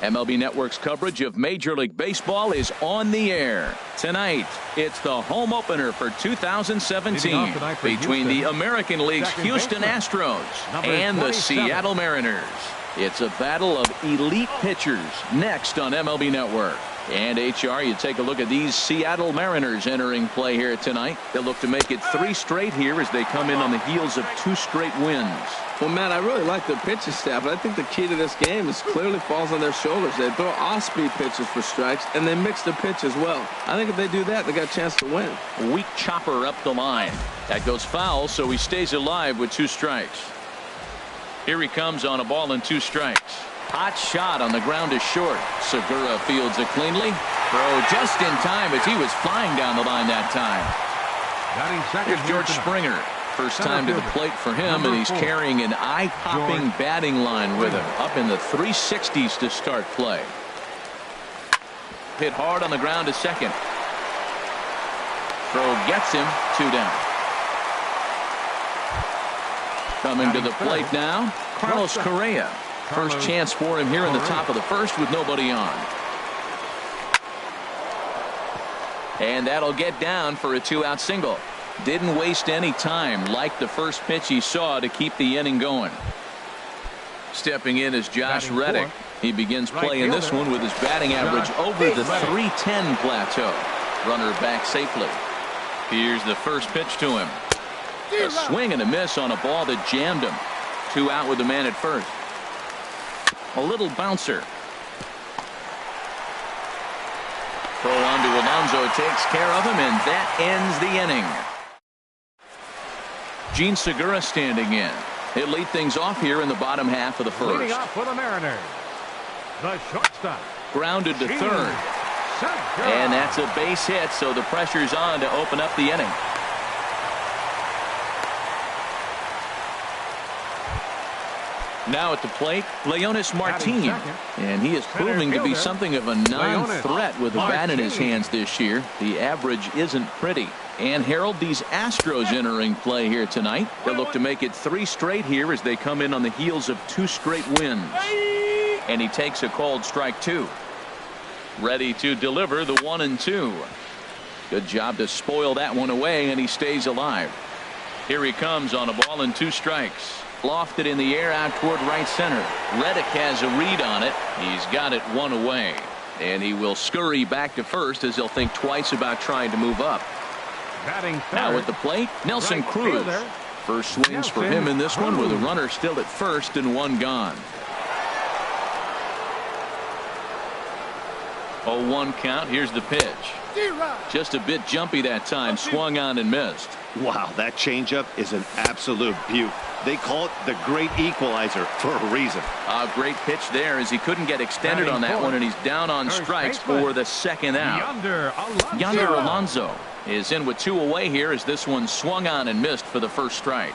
MLB Network's coverage of Major League Baseball is on the air. Tonight, it's the home opener for 2017 between the American League's Houston Astros and the Seattle Mariners. It's a battle of elite pitchers next on MLB Network. And HR, you take a look at these Seattle Mariners entering play here tonight. They'll look to make it 3 straight here as they come in on the heels of 2 straight wins. Well, Matt, I really like their pitching staff, but I think the key to this game is clearly falls on their shoulders. They throw off-speed pitches for strikes, and they mix the pitch as well. I think if they do that, they got a chance to win. Weak chopper up the line. That goes foul, so he stays alive with 2 strikes. Here he comes on a ball and 2 strikes. Hot shot on the ground is short. Segura fields it cleanly. Throw just in time as he was flying down the line that time. Here's George Springer. First time to the plate for him, and he's carrying an eye-popping batting line with him. Up in the 360s to start play. Hit hard on the ground to second. Throw gets him. 2 down. Coming to the plate now, Carlos Correa. First chance for him here in the top of the first with nobody on. And that'll get down for a 2-out single. Didn't waste any time like the first pitch he saw to keep the inning going. Stepping in is Josh Reddick. He begins playing this one with his batting average over the 310 plateau. Runner back safely. Here's the first pitch to him. A swing and a miss on a ball that jammed him. 2 out with the man at first. A little bouncer. Throw on to Alonso takes care of him, and that ends the inning. Gene Segura standing in. He'll lead things off here in the bottom half of the first. Leading off for the Mariners, the shortstop. Grounded to third. And that's a base hit, so the pressure's on to open up the inning. Now at the plate, Leonys Martin. And he is proving to be something of a non-threat with a bat in his hands this year. The average isn't pretty. And Harold, these Astros entering play here tonight. They'll look to make it 3 straight here as they come in on the heels of 2 straight wins. And he takes a called strike 2. Ready to deliver the 1-2. Good job to spoil that one away, and he stays alive. Here he comes on a ball and 2 strikes. Lofted in the air out toward right center. Reddick has a read on it. He's got it 1 away. And he will scurry back to first as he'll think twice about trying to move up. Now at the plate, Nelson Cruz. First swings for him in this one with a runner still at first and 1 gone. 0-1 count. Here's the pitch. Just a bit jumpy that time. Swung on and missed. Wow, that changeup is an absolute beaut. They call it the great equalizer for a reason. A great pitch there as he couldn't get extended on that one, and he's down on strikes for the 2nd out. Yonder Alonso is in with 2 away here as this one swung on and missed for the first strike.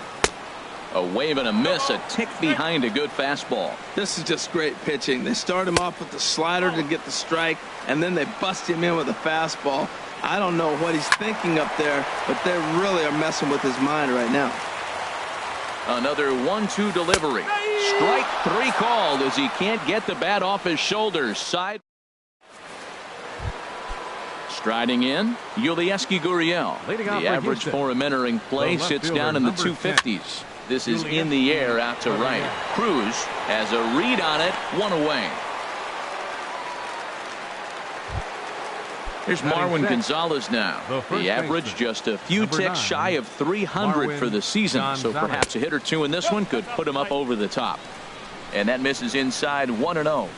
A wave and a miss, a tick behind a good fastball. This is just great pitching. They start him off with the slider to get the strike, and then they bust him in with a fastball. I don't know what he's thinking up there, but they really are messing with his mind right now. Another 1-2 delivery. Strike 3 called as he can't get the bat off his shoulders. Side. Striding in, Yulieski Gurriel. The average for him entering play sits down in the 250s. This is in the air out to right. Cruz has a read on it, 1 away. Here's Marwin Gonzalez now. The average just a few ticks shy of 300 for the season, so perhaps a hit or 2 in this one could put him up over the top. And that misses inside 1-0.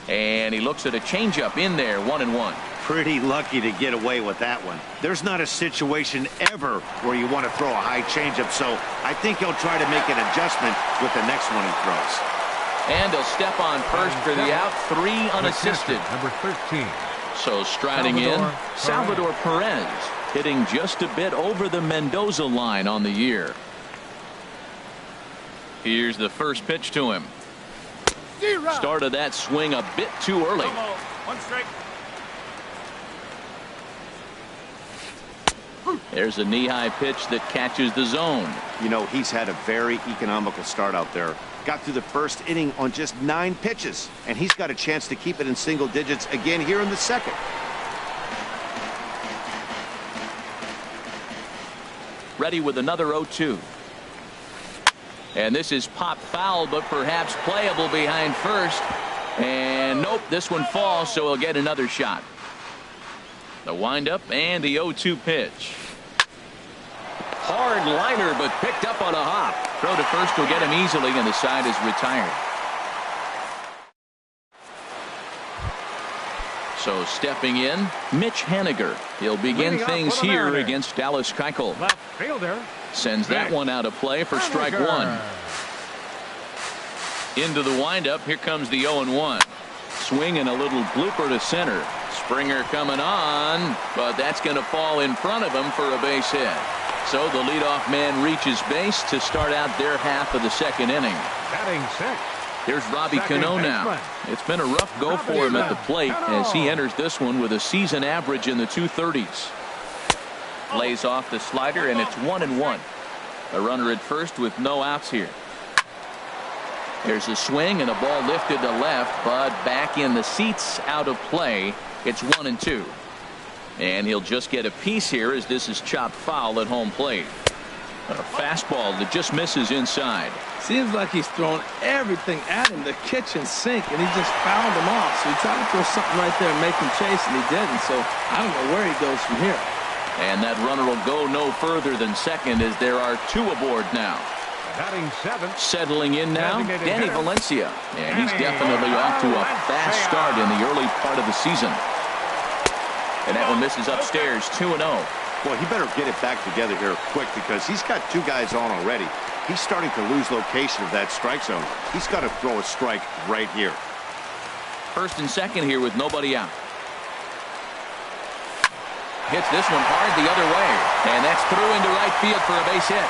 And he looks at a changeup in there, 1-1. Pretty lucky to get away with that one. There's not a situation ever where you want to throw a high changeup, so I think he'll try to make an adjustment with the next one he throws. And he'll step on first for the out, 3 unassisted. Number 13. So striding in, Salvador Perez, hitting just a bit over the Mendoza line on the year. Here's the first pitch to him. Started that swing a bit too early. 1 strike. There's a knee-high pitch that catches the zone. You know, he's had a very economical start out there. Got through the first inning on just 9 pitches, and he's got a chance to keep it in single digits again here in the second. Ready with another 0-2. And this is popped foul, but perhaps playable behind first. And nope, this one falls, so he'll get another shot. The windup and the 0-2 pitch. Hard liner, but picked up on a hop. Throw to first will get him easily, and the side is retired. So stepping in, Mitch Haniger. He'll begin things here against Dallas Keuchel. Left fielder. Sends that one out of play for strike one. Into the windup. Here comes the 0-1. Swing and a little blooper to center. Springer coming on, but that's going to fall in front of him for a base hit. So the leadoff man reaches base to start out their half of the second inning. Batting sixth. Here's Robbie Cano now. It's been a rough go for him at the plate as he enters this one with a season average in the 230s. Lays off the slider, and it's 1-1. A runner at first with no outs here. There's a swing and a ball lifted to left, but back in the seats, out of play. It's 1-2. And he'll just get a piece here as this is chopped foul at home plate. A fastball that just misses inside. Seems like he's throwing everything at him, the kitchen sink, and he just fouled him off. So he tried to throw something right there and make him chase, and he didn't. So I don't know where he goes from here. And that runner will go no further than second as there are 2 aboard now. Batting seventh. Settling in now, Danny Valencia. And he's definitely off to a fast start in the early part of the season. And that one misses upstairs, 2-0. Boy, he better get it back together here quick because he's got 2 guys on already. He's starting to lose location of that strike zone. He's got to throw a strike right here. First and second here with nobody out. Hits this one hard the other way. And that's through into right field for a base hit.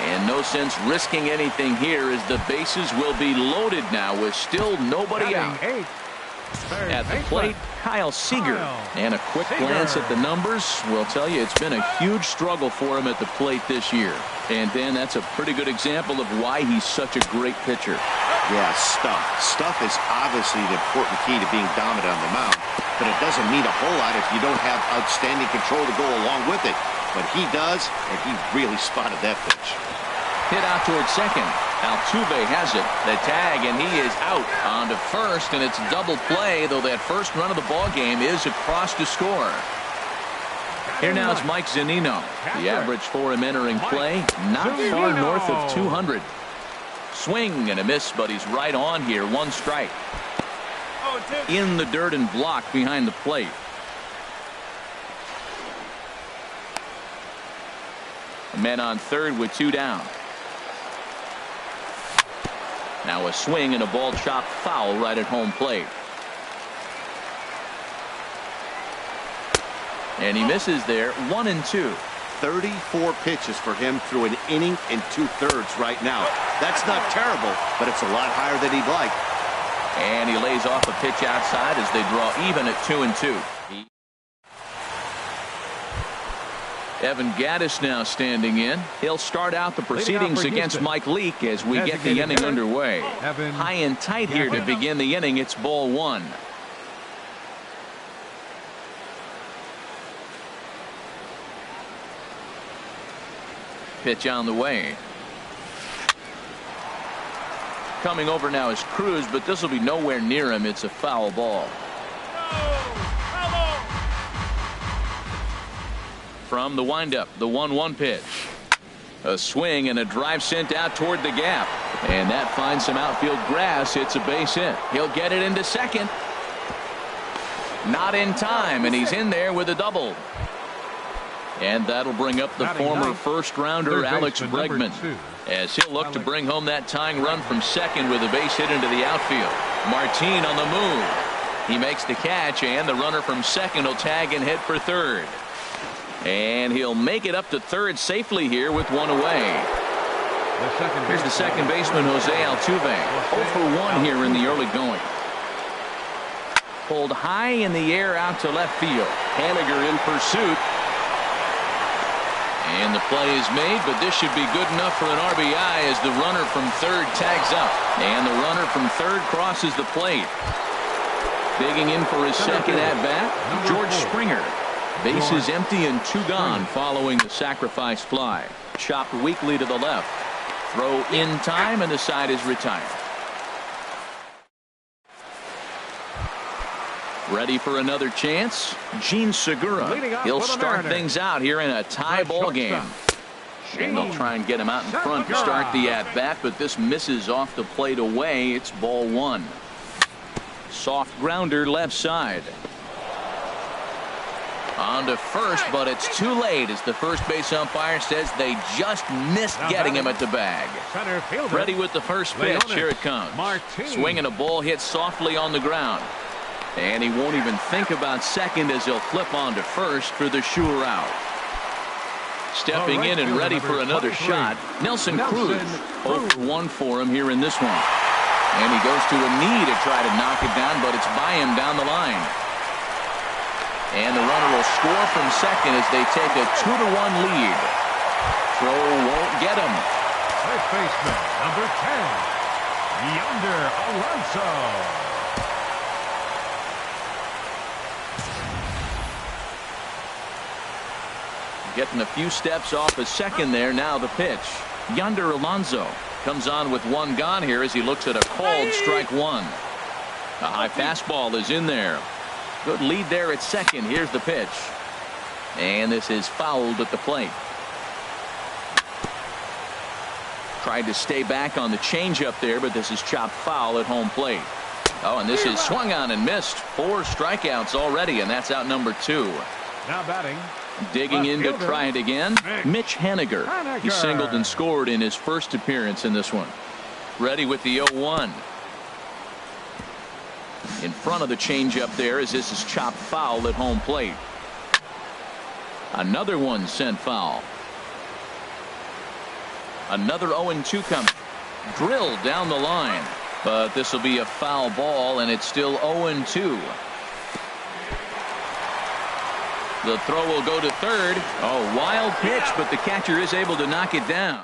And no sense risking anything here as the bases will be loaded now with still nobody out. At the plate, Kyle Seager. And a quick glance at the numbers will tell you it's been a huge struggle for him at the plate this year. And Dan, that's a pretty good example of why he's such a great pitcher. Yeah, stuff. Stuff is obviously the important key to being dominant on the mound, but it doesn't mean a whole lot if you don't have outstanding control to go along with it. But he does, and he really spotted that pitch. Hit out towards second. Altuve has it. The tag, and he is out onto first, and it's double play, though that first run of the ball game is across to score. Here now is Mike Zunino. The average for him entering play, not far north of 200. Swing and a miss, but he's right on here. 1 strike. In the dirt and blocked behind the plate. Men on third with 2 down. Now a swing and a ball chopped foul right at home plate. And he misses there. 1-2. 34 pitches for him through an inning and 2/3 right now. That's not terrible, but it's a lot higher than he'd like. And he lays off a pitch outside as they draw even at 2-2. Evan Gattis now standing in. He'll start out the proceedings against Mike Leake as we get the inning underway. High and tight here to begin the inning. It's ball 1. Pitch on the way. Coming over now is Cruz, but this will be nowhere near him. It's a foul ball. From the windup, the 1-1 pitch. A swing and a drive sent out toward the gap. And that finds some outfield grass. It's a base hit. He'll get it into second. Not in time, and he's in there with a double. And that'll bring up the former first-rounder Alex Bregman, as he'll look to bring home that tying run from second with a base hit into the outfield. Martin on the move. He makes the catch, and the runner from second will tag and hit for third. And he'll make it up to third safely here with 1 away. Here's the second baseman, Jose Altuve. 0 for 1 here in the early going. pulled high in the air out to left field. Haniger in pursuit. And the play is made, but this should be good enough for an RBI as the runner from third tags up. And the runner from third crosses the plate. Digging in for his second at-bat, George Springer. Bases empty and 2 gone following the sacrifice fly. Chopped weakly to the left. Throw in time, and the side is retired. Ready for another chance, Gene Segura. He'll start things out here in a tie ball game. And they'll try and get him out in front to start the at-bat, but this misses off the plate away. It's ball 1. Soft grounder left side. On to first, but it's too late as the first base umpire says they just missed getting him at the bag. Ready with the first pitch. Here it comes. Swinging a ball hit softly on the ground. And he won't even think about second as he'll flip on to first for the sure out. Stepping in and ready for another shot, Nelson Cruz. 0 for 1 for him here in this one. And he goes to a knee to try to knock it down, but it's by him down the line. And the runner will score from second as they take a 2-1 lead. Throw won't get him. First baseman, number 10, Yonder Alonso. Getting a few steps off a second there. Now the pitch. Yonder Alonso comes on with 1 gone here as he looks at a called strike 1. A high fastball is in there. Good lead there at second. Here's the pitch. And this is fouled at the plate. Tried to stay back on the changeup there, but this is chopped foul at home plate. Oh, and this is swung on and missed. 4 strikeouts already, and that's out number 2. Now batting. Digging in to try it again, Mitch Haniger. He singled and scored in his first appearance in this one. Ready with the 0-1. In front of the changeup there as this is chopped foul at home plate. Another one sent foul. Another 0-2 coming. Drilled down the line. But this will be a foul ball, and it's still 0-2. The throw will go to third. Oh, wild pitch, but the catcher is able to knock it down.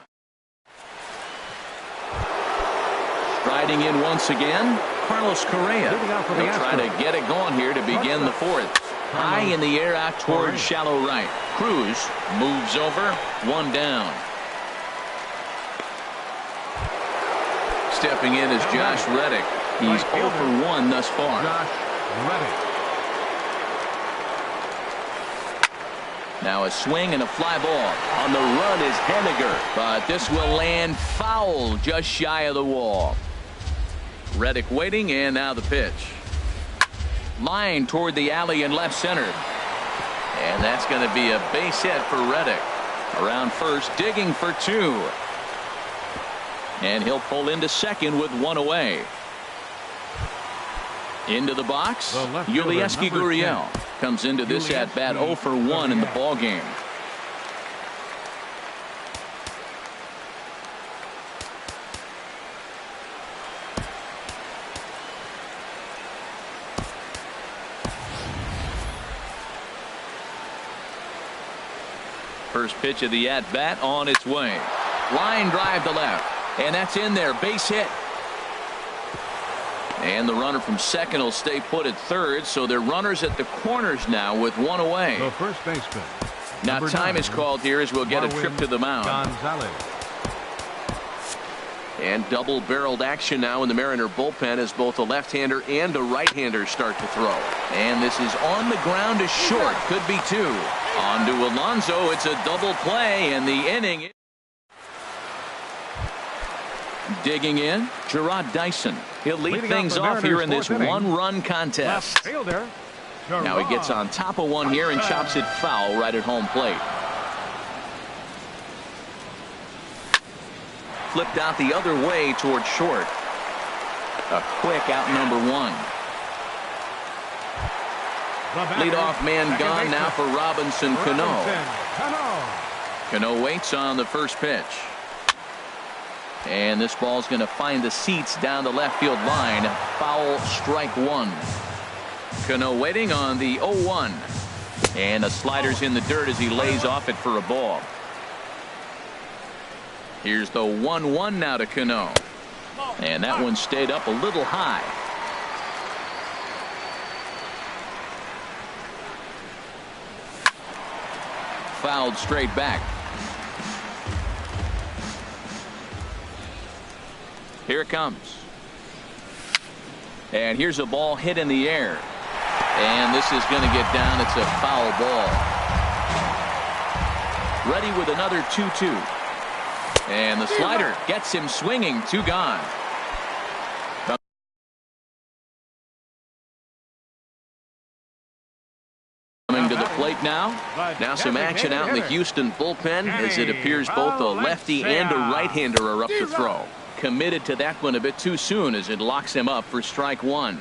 Striding in once again, Carlos Correa. He'll try to get it going here to begin the 4th. High in the air out towards shallow right. Cruz moves over. 1 down. Stepping in is Josh Reddick. He's 0 for 1 thus far. Josh Reddick. Now a swing and a fly ball. On the run is Haniger, but this will land foul just shy of the wall. Reddick waiting, and now the pitch. Line toward the alley in left center. And that's going to be a base hit for Reddick. Around first, digging for 2. And he'll pull into second with 1 away. Into the box, Yulieski Gurriel comes into this at-bat 0 for 1 in the ball game. First pitch of the at-bat on its way. Line drive to left, and that's in there. Base hit. And the runner from second will stay put at third, so they're runners at the corners now with 1 away. The first baseman. Now time is called here as we'll get a trip to the mound. Gonzalez. And double-barreled action now in the Mariner bullpen as both a left-hander and a right-hander start to throw. And this is on the ground to short. Could be 2. On to Alonso. It's a double play, and the inning. Digging in, Gerard Dyson. He'll lead things off here in this 1-run contest. Now he gets on top of one here and chops it foul right at home plate. Flipped out the other way toward short. A quick out number 1. Leadoff man gone now for Robinson Cano. Cano waits on the first pitch. And this ball's going to find the seats down the left field line. Foul, strike 1. Cano waiting on the 0-1. And the slider's in the dirt as he lays off it for a ball. Here's the 1-1 now to Cano. And that one stayed up a little high. Fouled straight back. Here it comes. And here's a ball hit in the air. And this is going to get down. It's a foul ball. Ready with another 2-2. And the slider gets him swinging. 2 gone. Coming to the plate now. Now some action out in the Houston bullpen as it appears both a lefty and a right-hander are up to throw. Committed to that one a bit too soon as it locks him up for strike 1.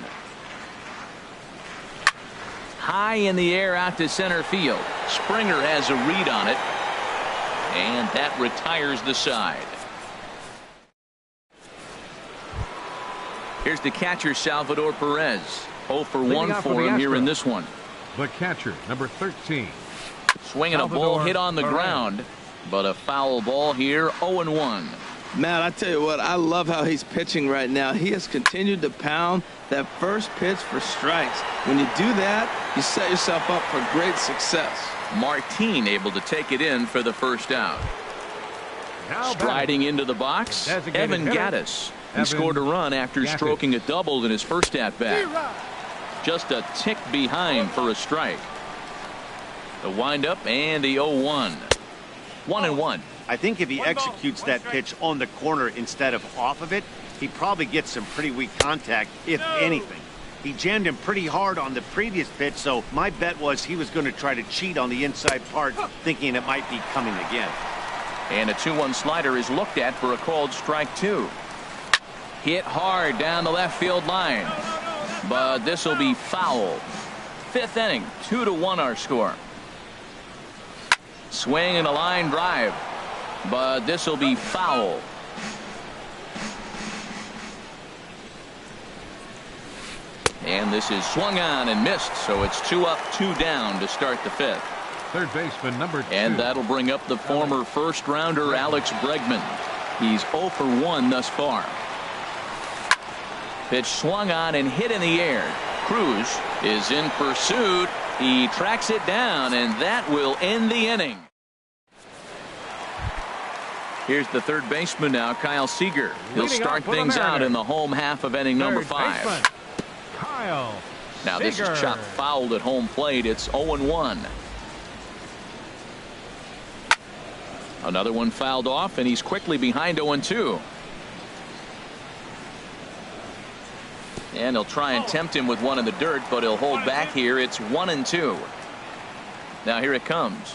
High in the air out to center field. Springer has a read on it. And that retires the side. Here's the catcher, Salvador Perez. 0 for 1 for him here in this one. The catcher, number 13. Swinging a ball hit on the ground, but a foul ball here, 0-1. Matt, I tell you what, I love how he's pitching right now. He has continued to pound that first pitch for strikes. When you do that, you set yourself up for great success. Martin able to take it in for the first out. Striding into the box, Evan Gattis. He scored a run after stroking a double in his first at-bat. Just a tick behind for a strike. The windup and the 0-1. 1-1. I think if he executes that pitch on the corner instead of off of it, he probably gets some pretty weak contact, if anything. He jammed him pretty hard on the previous pitch, so my bet was he was going to try to cheat on the inside part, thinking it might be coming again. And a 2-1 slider is looked at for a called strike 2. Hit hard down the left field line, but this will be foul. 5th inning, 2-1 our score. Swing and a line drive, but this will be foul. And this is swung on and missed, so it's 2 up, 2 down to start the 5th. Third baseman number 2. And that'll bring up the former first-rounder Alex Bregman. He's 0 for 1 thus far. Pitch swung on and hit in the air. Cruz is in pursuit. He tracks it down, and that will end the inning. Here's the third baseman now, Kyle Seager. He'll start things out in the home half of inning number 5. Kyle now this is chopped fouled at home plate. It's 0-1. Another one fouled off, and he's quickly behind 0-2. And he'll try and tempt him with one in the dirt, but he'll hold back here. It's 1-2. Now here it comes.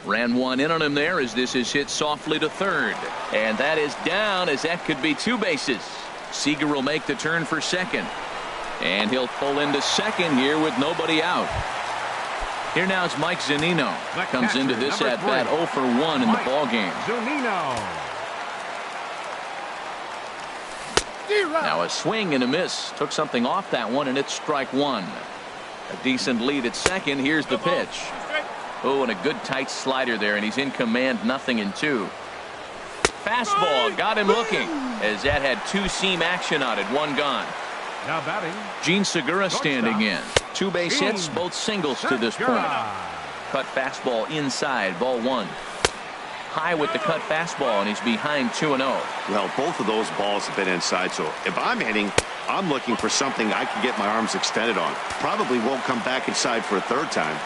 Ran one in on him there as this is hit softly to third. And that is down, as that could be 2 bases. Seager will make the turn for second. And he'll pull into second here with nobody out. Here now is Mike Zunino. Comes into this at-bat 0 for 1 in the ballgame. Now a swing and a miss. Took something off that one, and it's strike 1. A decent lead at second. Here's the pitch. Oh, and a good tight slider there, and he's in command, 0-2. Fastball got him looking, as that had 2-seam action on it, 1 gone. Now batting, Gene Segura standing in. 2 base hits, both singles to this point. Cut fastball inside, ball 1. High with the cut fastball, and he's behind 2-0. Well, both of those balls have been inside, so if I'm hitting, I'm looking for something I can get my arms extended on. Probably won't come back inside for a 3rd time.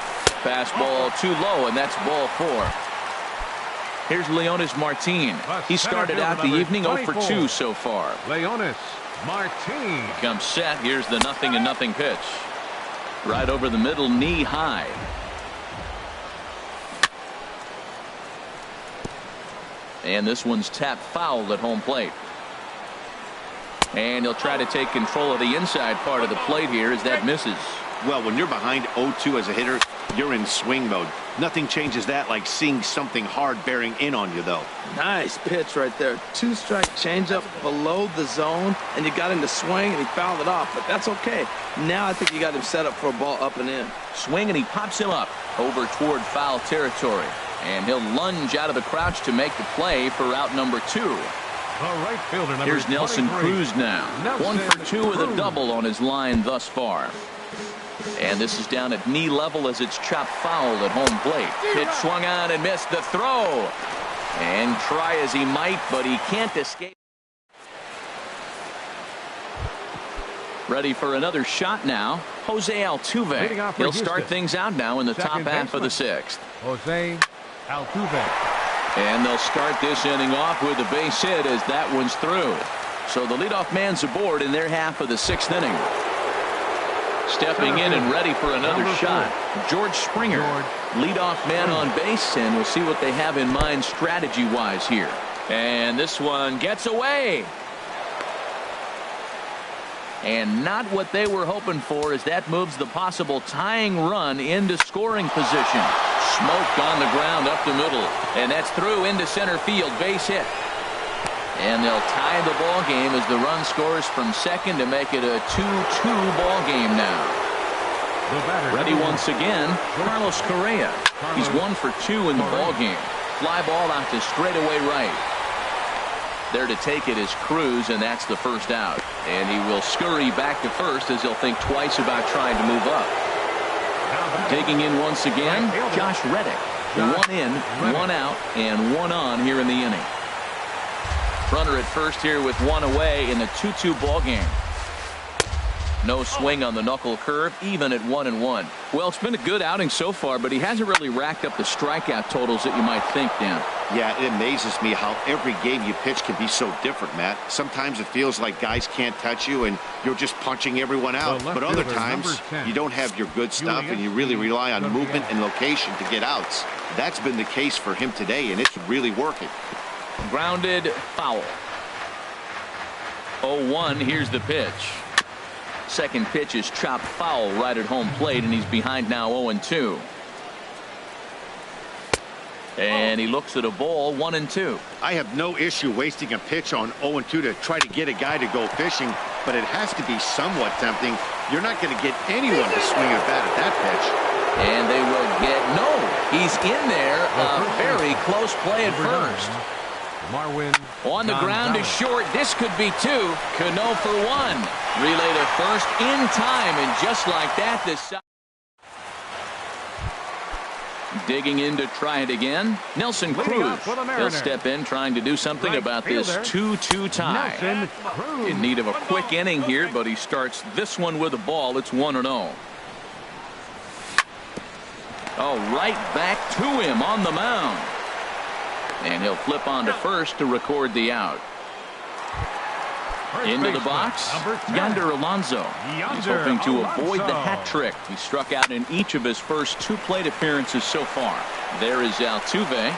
Fastball too low, and that's ball 4. Here's Leonis Martin. He started out the evening 0 for 2 so far. Leonis Martin comes set. Here's the 0-0 pitch. Right over the middle, knee high. And this one's tapped foul at home plate. And he'll try to take control of the inside part of the plate here as that misses. Well, when you're behind 0-2 as a hitter, You're in swing mode. Nothing changes that like seeing something hard bearing in on you, though. Nice pitch right there. Two-strike changeup below the zone, and you got him to swing, and he fouled it off, but that's okay. Now I think you got him set up for a ball up and in. Swing, and he pops him up over toward foul territory. And he'll lunge out of the crouch to make the play for out number 2. The right fielder, number Here's Nelson 23. Cruz now. Nelson 1 for 2 with a Cruz. double on his line thus far. And this is down at knee level as it's chopped foul at home plate. Pitch swung on and missed the throw. And try as he might, but he can't escape. Ready for another shot now. Jose Altuve. He'll start things out now in the top half of the 6th. Jose Altuve. And they'll start this inning off with a base hit as that one's through. So the leadoff man's aboard in their half of the 6th inning. Stepping in and ready for another shot, George Springer, leadoff man on base, and we'll see what they have in mind strategy-wise here. And this one gets away. And not what they were hoping for, as that moves the possible tying run into scoring position. Smoke on the ground up the middle, and that's through into center field, base hit. And they'll tie the ball game as the run scores from second to make it a 2-2 ball game now. Ready once again, Carlos Correa. He's 1 for 2 in the ball game. Fly ball out to straightaway right. There to take it is Cruz, and that's the first out. And he will scurry back to first as he'll think twice about trying to move up. Taking in once again, Josh Reddick. 1 in, 1 out, and 1 on here in the inning. Runner at first here with 1 away in the 2-2 ball game. No swing on the knuckle curve, even at 1-1. Well, it's been a good outing so far, but he hasn't really racked up the strikeout totals that you might think, Dan. Yeah, it amazes me how every game you pitch can be so different, Matt. Sometimes it feels like guys can't touch you and you're just punching everyone out. But other times you don't have your good stuff and you really rely on movement and location to get outs. That's been the case for him today, and it's really working. Grounded foul. 0-1. Here's the pitch. Second pitch is chopped foul right at home plate, and he's behind now 0-2. And he looks at a ball, 1-2. I have no issue wasting a pitch on 0-2 to try to get a guy to go fishing, but it has to be somewhat tempting. You're not going to get anyone to swing a bat at that pitch. And they will get no. He's in there. A very close play at first. Marwin on the ground is short. This could be 2. Cano for 1. Relay to first in time, and just like that, this digging in to try it again. Nelson Cruz. He'll step in trying to do something about this 2-2 tie. In need of a quick inning here, but he starts this one with a ball. It's 1-0. Oh, right back to him on the mound. And he'll flip on to first to record the out. Into the box, Yonder Alonso. He's hoping to avoid the hat trick. He struck out in each of his first 2 plate appearances so far. There is Altuve.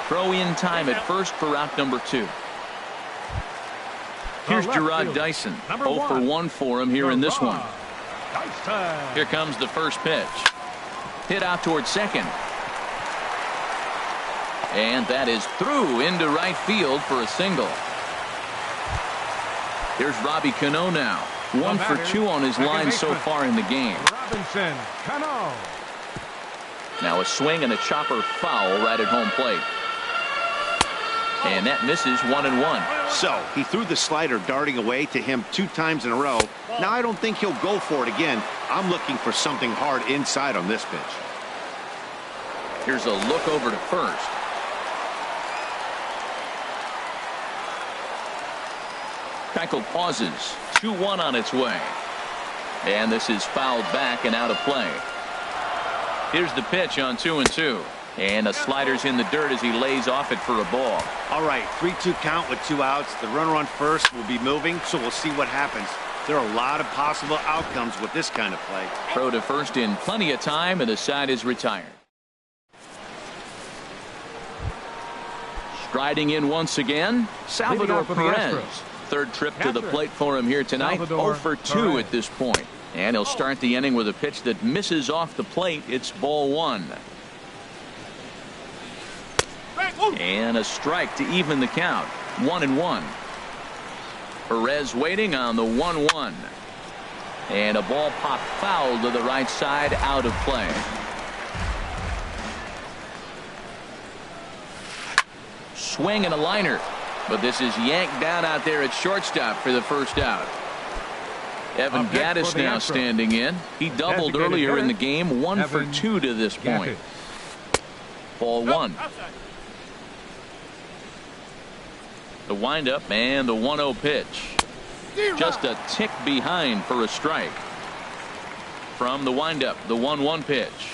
Throw in time at first for out number 2. Here's Gerard Dyson. 0 for 1 for him here in this one. Here comes the first pitch. Hit out towards second. And that is through into right field for a single. Here's Robbie Cano now. 1 for 2 on his line so far in the game. Robinson Cano. Now a swing and a chopper foul right at home plate. And that misses 1-1. So he threw the slider darting away to him 2 times in a row. Now I don't think he'll go for it again. I'm looking for something hard inside on this pitch. Here's a look over to first. Keuchel pauses. 2-1 on its way. And this is fouled back and out of play. Here's the pitch on 2-2. And the slider's in the dirt as he lays off it for a ball. All right, 3-2 count with 2 outs. The runner on first will be moving, so we'll see what happens. There are a lot of possible outcomes with this kind of play. Throw to first in plenty of time, and the side is retired. Striding in once again, Salvador Perez. Third trip to the plate for him here tonight. 0 for 2 at this point. And he'll start the inning with a pitch that misses off the plate. It's ball one. And a strike to even the count. 1-1. Perez waiting on the 1-1. And a ball popped foul to the right side, out of play. Swing and a liner. But this is yanked down out there at shortstop for the first out. Evan Gattis now standing in. He doubled earlier in the game. 1 for 2 to this point. Ball one. The windup and the 1-0 pitch. Just a tick behind for a strike. From the windup, the 1-1 pitch.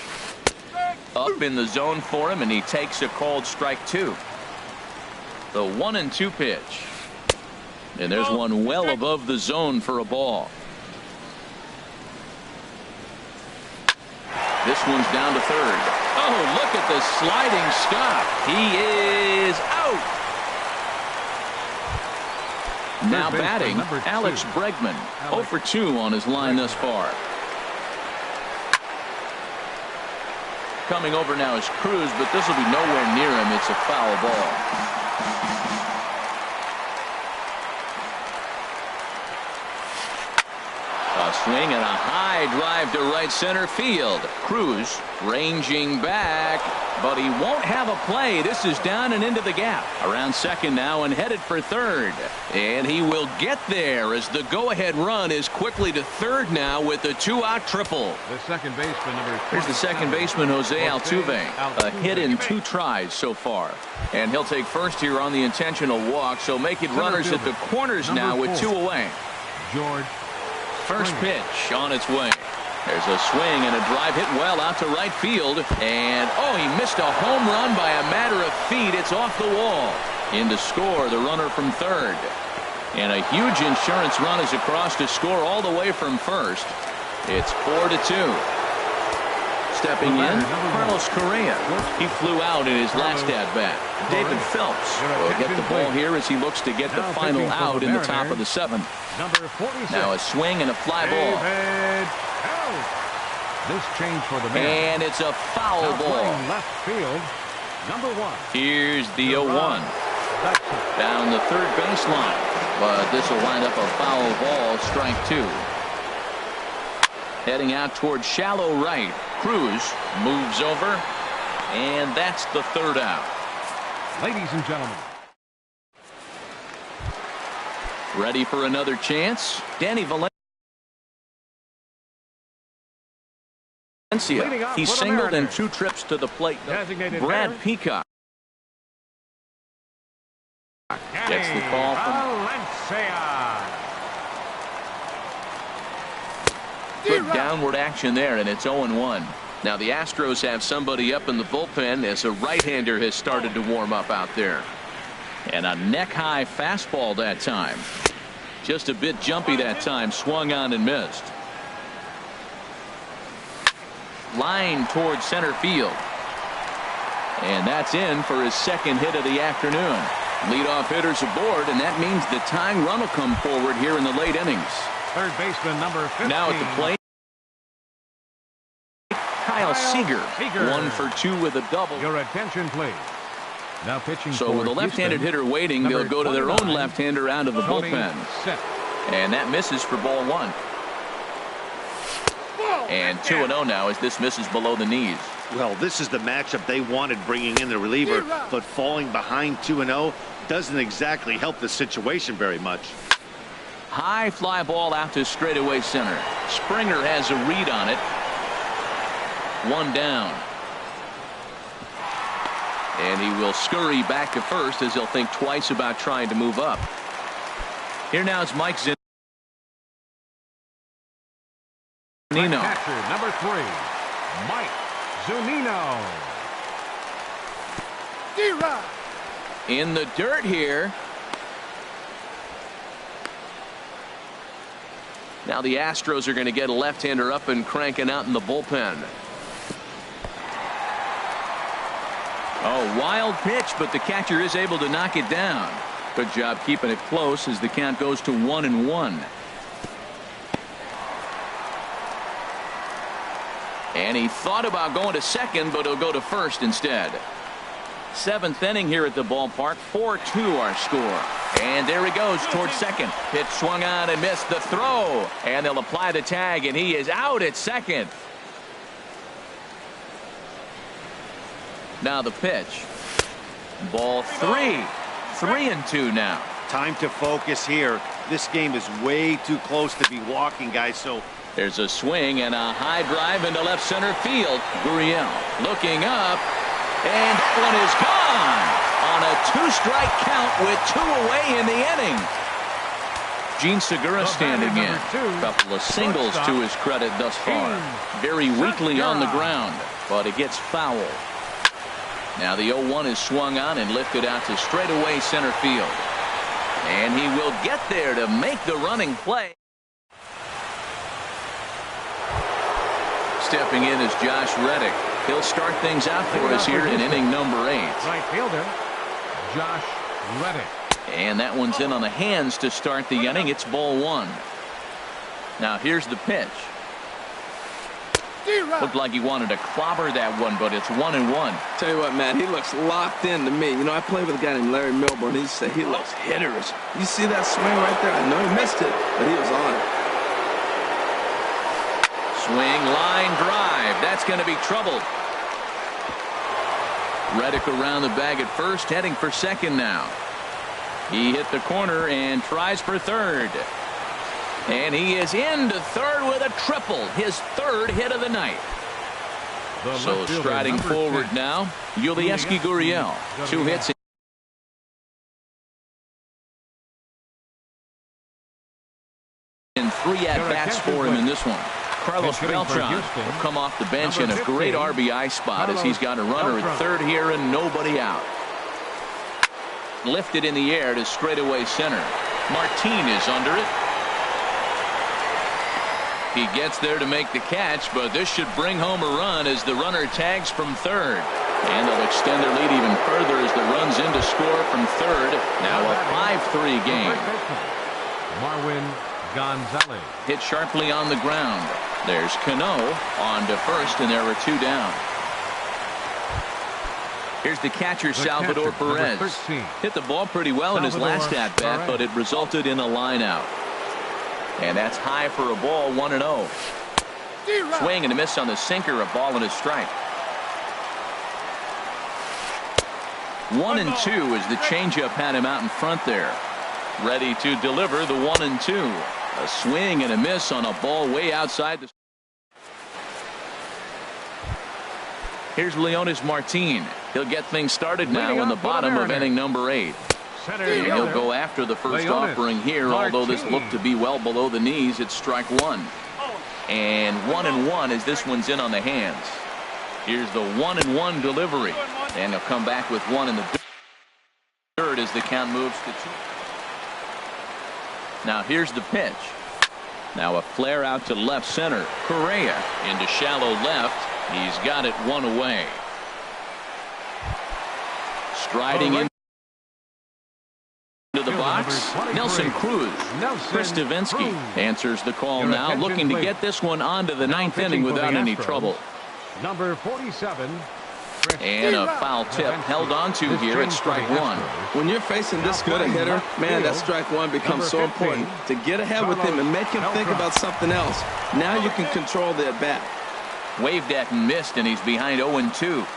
Up in the zone for him, and he takes a called strike 2. The 1-2 pitch. And there's one well above the zone for a ball. This one's down to third. Oh, look at the sliding stop. He is out. Now batting, Alex Bregman. 0 for 2 on his line thus far. Coming over now is Cruz, but this will be nowhere near him. It's a foul ball. A swing and a high drive to right center field. Cruz ranging back, but he won't have a play. This is down and into the gap. Around second now and headed for third. And he will get there as the go-ahead run is quickly to third now with the 2-out triple. The second baseman, number 27. Here's the second baseman, Jose Altuve. A hit in 2 tries so far. And he'll take first here on the intentional walk, so make it runners at the corners now with 2 away. George. First pitch on its way. There's a swing and a drive hit well out to right field. And, oh, he missed a home run by a matter of feet. It's off the wall. In to score, the runner from third. And a huge insurance run is across to score all the way from first. It's 4-2. Stepping in, Carlos Correa. He flew out in his last at-bat. David Phelps will get the ball here as he looks to get the final out in the top of the 7th. Now a swing and a fly ball. This change for the man. And it's a foul ball. Left field, number 1. Here's the 0-1. Down the third baseline. But this will wind up a foul ball, strike 2. Heading out towards shallow right. Cruz moves over. And that's the third out. Ladies and gentlemen. Ready for another chance? Danny Valencia. He singled in 2 trips to the plate. Brad Peacock gets the call from good downward action there, and it's 0-1. Now the Astros have somebody up in the bullpen as a right-hander has started to warm up out there. And a neck-high fastball that time. Just a bit jumpy that time. Swung on and missed. Line towards center field. And that's in for his second hit of the afternoon. Leadoff hitters aboard, and that means the tying run will come forward here in the late innings. Third baseman, number 15. Now at the plate, Kyle Seager. 1 for 2 with a double. Your attention, please. Now pitching. So with a left-handed hitter waiting, they'll go to their own left-hander out of the bullpen. And that misses for ball 1. And 2-0 now as this misses below the knees. Well, this is the matchup they wanted, bringing in the reliever, but falling behind 2-0 doesn't exactly help the situation very much. High fly ball out to straightaway center. Springer has a read on it. 1 down. And he will scurry back to first as he'll think twice about trying to move up. Here now is Mike Zunino. Catcher, number 3, Mike Zunino. In the dirt here. Now the Astros are going to get a left-hander up and cranking out in the bullpen. Oh, wild pitch, but the catcher is able to knock it down. Good job keeping it close as the count goes to 1-1. And he thought about going to second, but he'll go to first instead. Seventh inning here at the ballpark. 4-2 our score. And there he goes towards second. Pitch swung on and missed the throw. And they'll apply the tag, and he is out at second. Now the pitch. Ball 3. 3-2 now. Time to focus here. This game is way too close to be walking, guys, so there's a swing and a high drive into left center field. Gurriel looking up, and that one is gone on a 2-strike count with 2 away in the inning. Gene Segura standing in. A couple of singles to his credit thus far. Very weakly on the ground, but it gets foul. Now the 0-1 is swung on and lifted out to straightaway center field. And he will get there to make the running play. Stepping in is Josh Reddick. He'll start things out for us here in inning number 8. Right fielder, Josh Reddick. And that one's in on the hands to start the inning. It's ball 1. Now here's the pitch. Looked like he wanted to clobber that one, but it's 1-1. Tell you what, Matt, he looks locked in to me. You know, I played with a guy named Larry Milburn. He said he looks hitterish. You see that swing right there? I know he missed it, but he was on it. Swing, line drive. That's going to be trouble. Reddick around the bag at first, heading for second now. He hit the corner and tries for third. And he is into third with a triple. His 3rd hit of the night. So striding forward now, Yulieski Gurriel. 2 hits and 3 at-bats for him in this one. Carlos Beltran will come off the bench in a great RBI spot as he's got a runner at third here and nobody out. Lifted in the air to straightaway center. Martin is under it. He gets there to make the catch, but this should bring home a run as the runner tags from third. And they'll extend their lead even further as the runs in to score from third. Now a 5-3 game. Marwin Gonzalez. Hit sharply on the ground. There's Cano on to first, and there are 2 down. Here's the catcher, Salvador Perez. Hit the ball pretty well in his last at-bat, but it resulted in a line out. And that's high for a ball, 1-0. Swing and a miss on the sinker, a ball and a strike. 1-2 as the changeup had him out in front there. Ready to deliver the 1-2. A swing and a miss on a ball way outside the. Here's Leonis Martin. He'll get things started now in the bottom of inning number 8. And he'll go after the first offering here, although this looked to be well below the knees. It's strike 1. And 1-1 as this one's in on the hands. Here's the 1-1 delivery. And he'll come back with 1 in the third as the count moves to 2. Now here's the pitch. Now a flare out to left center. Correa into shallow left. He's got it 1 away. Striding in to the box, Nelson Cruz. Chris Davinsky answers the call now, looking to get this one onto the 9th inning without any trouble. Number 47. And a foul tip held onto here at strike 1. When you're facing this good a hitter, man, that strike 1 becomes so important. To get ahead with him and make him think about something else. Now you can control the at-bat. Waved at and missed, and he's behind 0-2.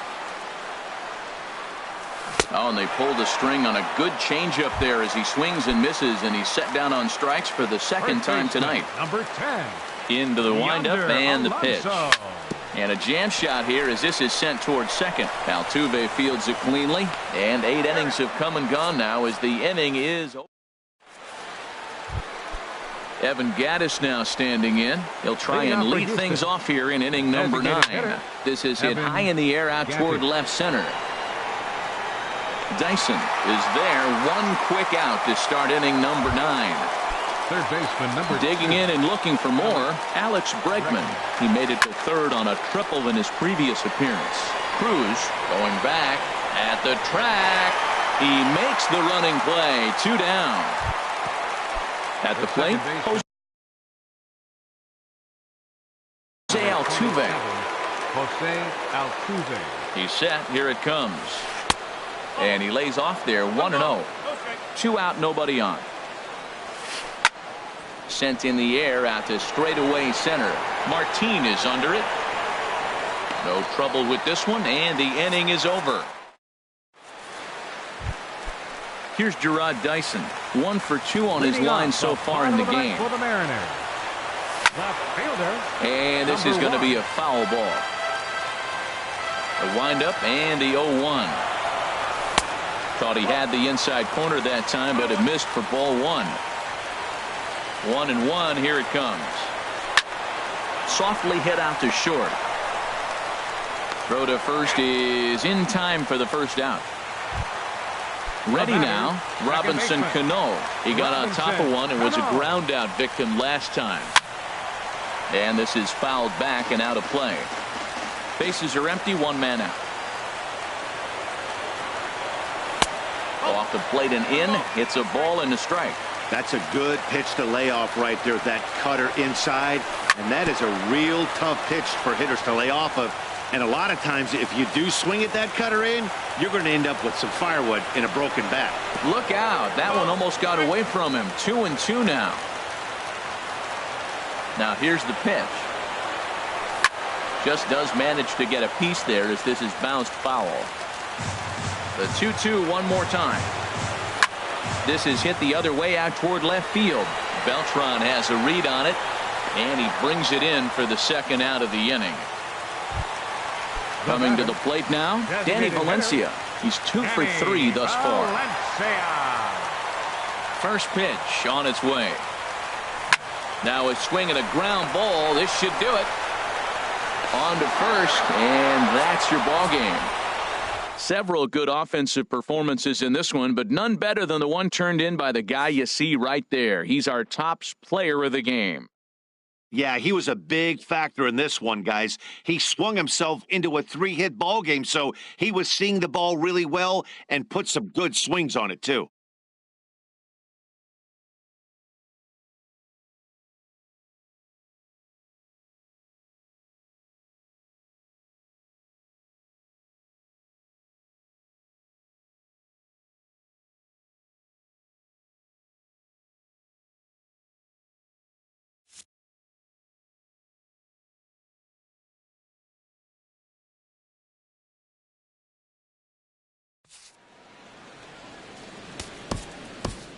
Oh, and they pulled the string on a good changeup there as he swings and misses, and he's set down on strikes for the second time tonight. Number 10. Into the windup and the pitch. And a jam shot here as this is sent towards second. Altuve fields it cleanly, and 8 innings have come and gone now as the inning is over. Evan Gattis now standing in. He'll try and lead things off here in inning number 9. This is hit high in the air out toward left center. Dyson is there. 1 quick out to start inning number 9. Third baseman number Digging in and looking for more, Alex Bregman. He made it to third on a triple in his previous appearance. Cruz going back at the track. He makes the running play. 2 down. At the plate, Jose Altuve. Altuve. He's set. Here it comes. And he lays off there 1-0. 2 out, nobody on. Sent in the air out to straightaway center. Martin is under it. No trouble with this one, and the inning is over. Here's Gerard Dyson. 1 for 2 on his line so far in the game. For the Mariners, the fielder, and this is going to be a foul ball. The windup and the 0-1. Thought he had the inside corner that time, but it missed for ball 1. 1-1. Here it comes. Softly hit out to short. Throw to first is in time for the first out. Ready now, Robinson Cano. He got on top of one and was a ground out victim last time. And this is fouled back and out of play. Bases are empty, 1 man out. Off the plate and in. It's a ball and a strike. That's a good pitch to lay off right there. That cutter inside. And that is a real tough pitch for hitters to lay off of. And a lot of times, if you do swing at that cutter in, you're going to end up with some firewood in a broken bat. Look out. That one almost got away from him. 2-2 now. Now here's the pitch. Just does manage to get a piece there as this is bounced foul. The 2-2 one more time. This is hit the other way out toward left field. Beltran has a read on it, and he brings it in for the second out of the inning. Coming to the plate now, Danny Valencia. He's 2 for 3 thus far. First pitch on its way. Now a swing and a ground ball. This should do it. On to first, and that's your ball game. Several good offensive performances in this one, but none better than the one turned in by the guy you see right there. He's our top player of the game. Yeah, he was a big factor in this one, guys. He swung himself into a 3-hit ball game, so he was seeing the ball really well and put some good swings on it, too.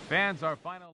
Fans are final.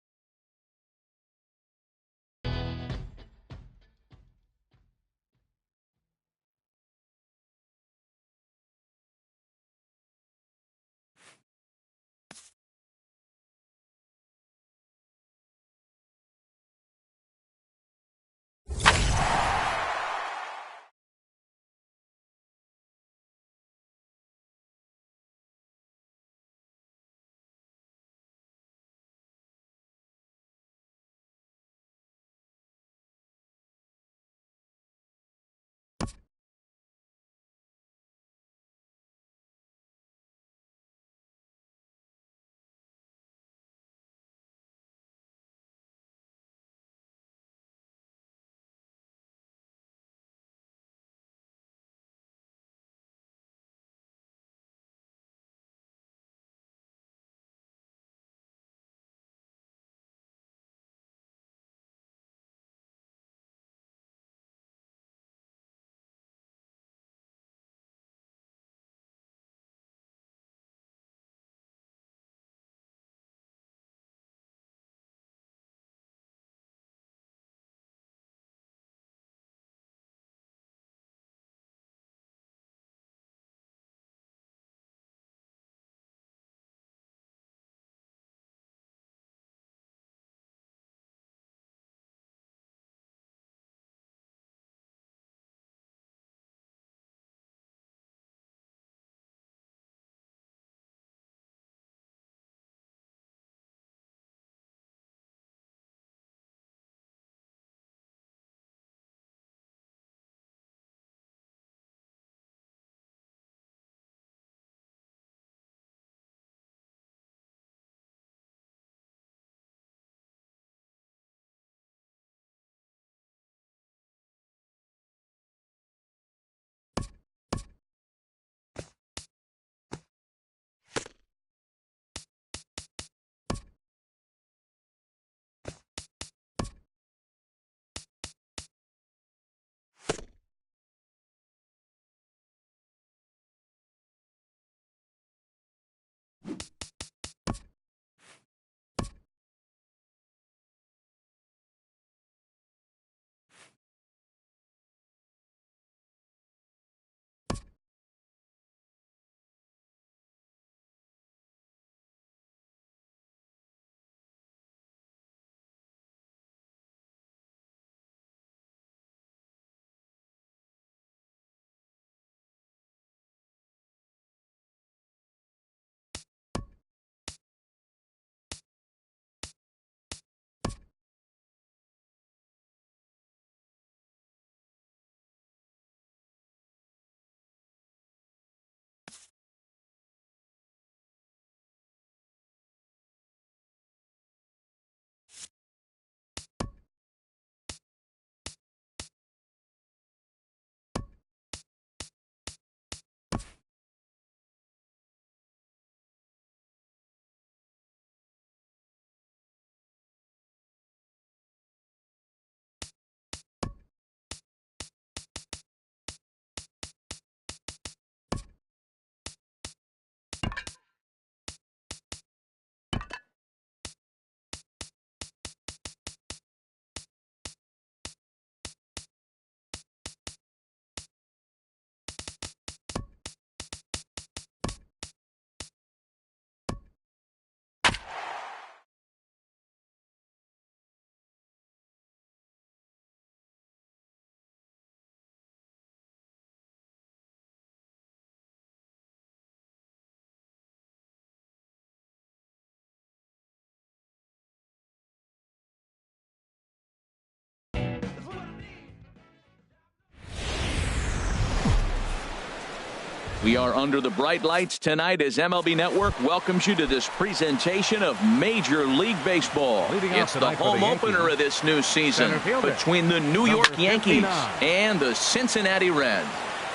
We are under the bright lights tonight as MLB Network welcomes you to this presentation of Major League Baseball. It's the home opener of this new season between the New York Yankees and the Cincinnati Reds.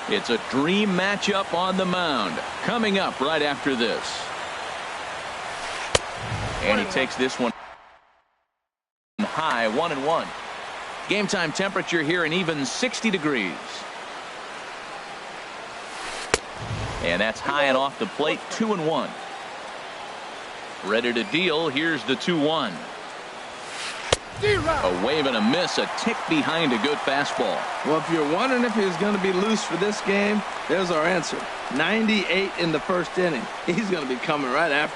It's a dream matchup on the mound. Coming up right after this. And he takes this one high, 1-1. Game time temperature here an even 60 degrees. And that's high and off the plate, 2-1. Ready to deal. Here's the 2-1. A wave and a miss, a tick behind a good fastball. Well, if you're wondering if he's going to be loose for this game, there's our answer. 98 in the first inning. He's going to be coming right after.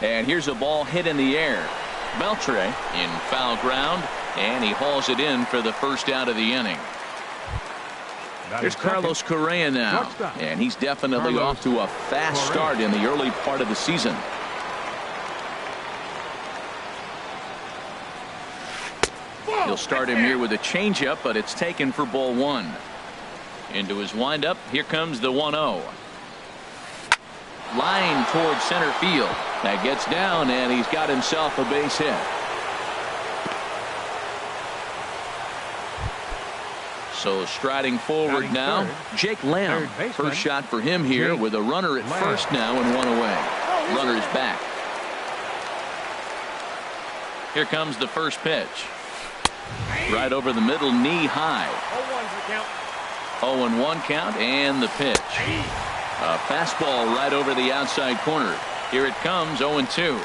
And here's a ball hit in the air. Beltre in foul ground, and he hauls it in for the first out of the inning. Here's Carlos Correa now, and he's definitely off to a fast start in the early part of the season. He'll start him here with a changeup, but it's taken for ball one. Into his windup, here comes the 1-0. Line towards center field. That gets down, and he's got himself a base hit. So striding forward now, Jake Lamb. First shot for him here with a runner at first now and one away. Runner's back. Here comes the first pitch. Right over the middle, knee high. 0-1 count and the pitch. A fastball right over the outside corner. Here it comes, 0-2.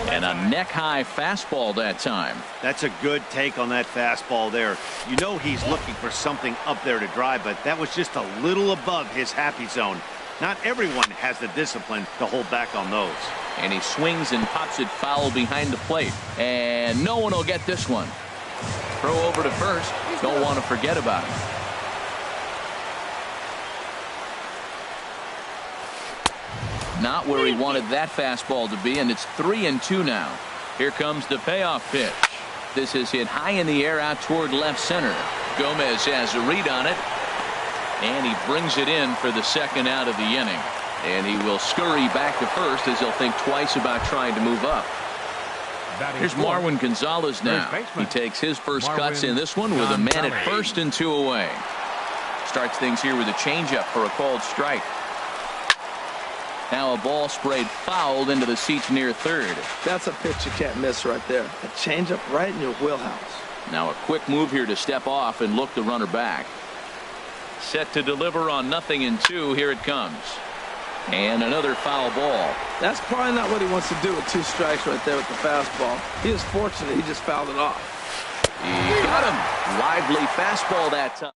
And a neck-high fastball that time. That's a good take on that fastball there. You know he's looking for something up there to drive, but that was just a little above his happy zone. Not everyone has the discipline to hold back on those. And he swings and pops it foul behind the plate. And no one will get this one. Throw over to first. Don't want to forget about it. Not where he wanted that fastball to be, and it's 3-2 now. Here comes the payoff pitch. This is hit high in the air out toward left center. Gomez has a read on it, and he brings it in for the second out of the inning. And he will scurry back to first as he'll think twice about trying to move up. Here's Marwin Gonzalez now. He takes his first cuts in this one with a man at first and two away. Starts things here with a changeup for a called strike. Now a ball sprayed fouled into the seats near third. That's a pitch you can't miss right there. A changeup right in your wheelhouse. Now a quick move here to step off and look the runner back. Set to deliver on 0-2. Here it comes. And another foul ball. That's probably not what he wants to do with two strikes right there with the fastball. He is fortunate he just fouled it off. He got him. Lively fastball that time.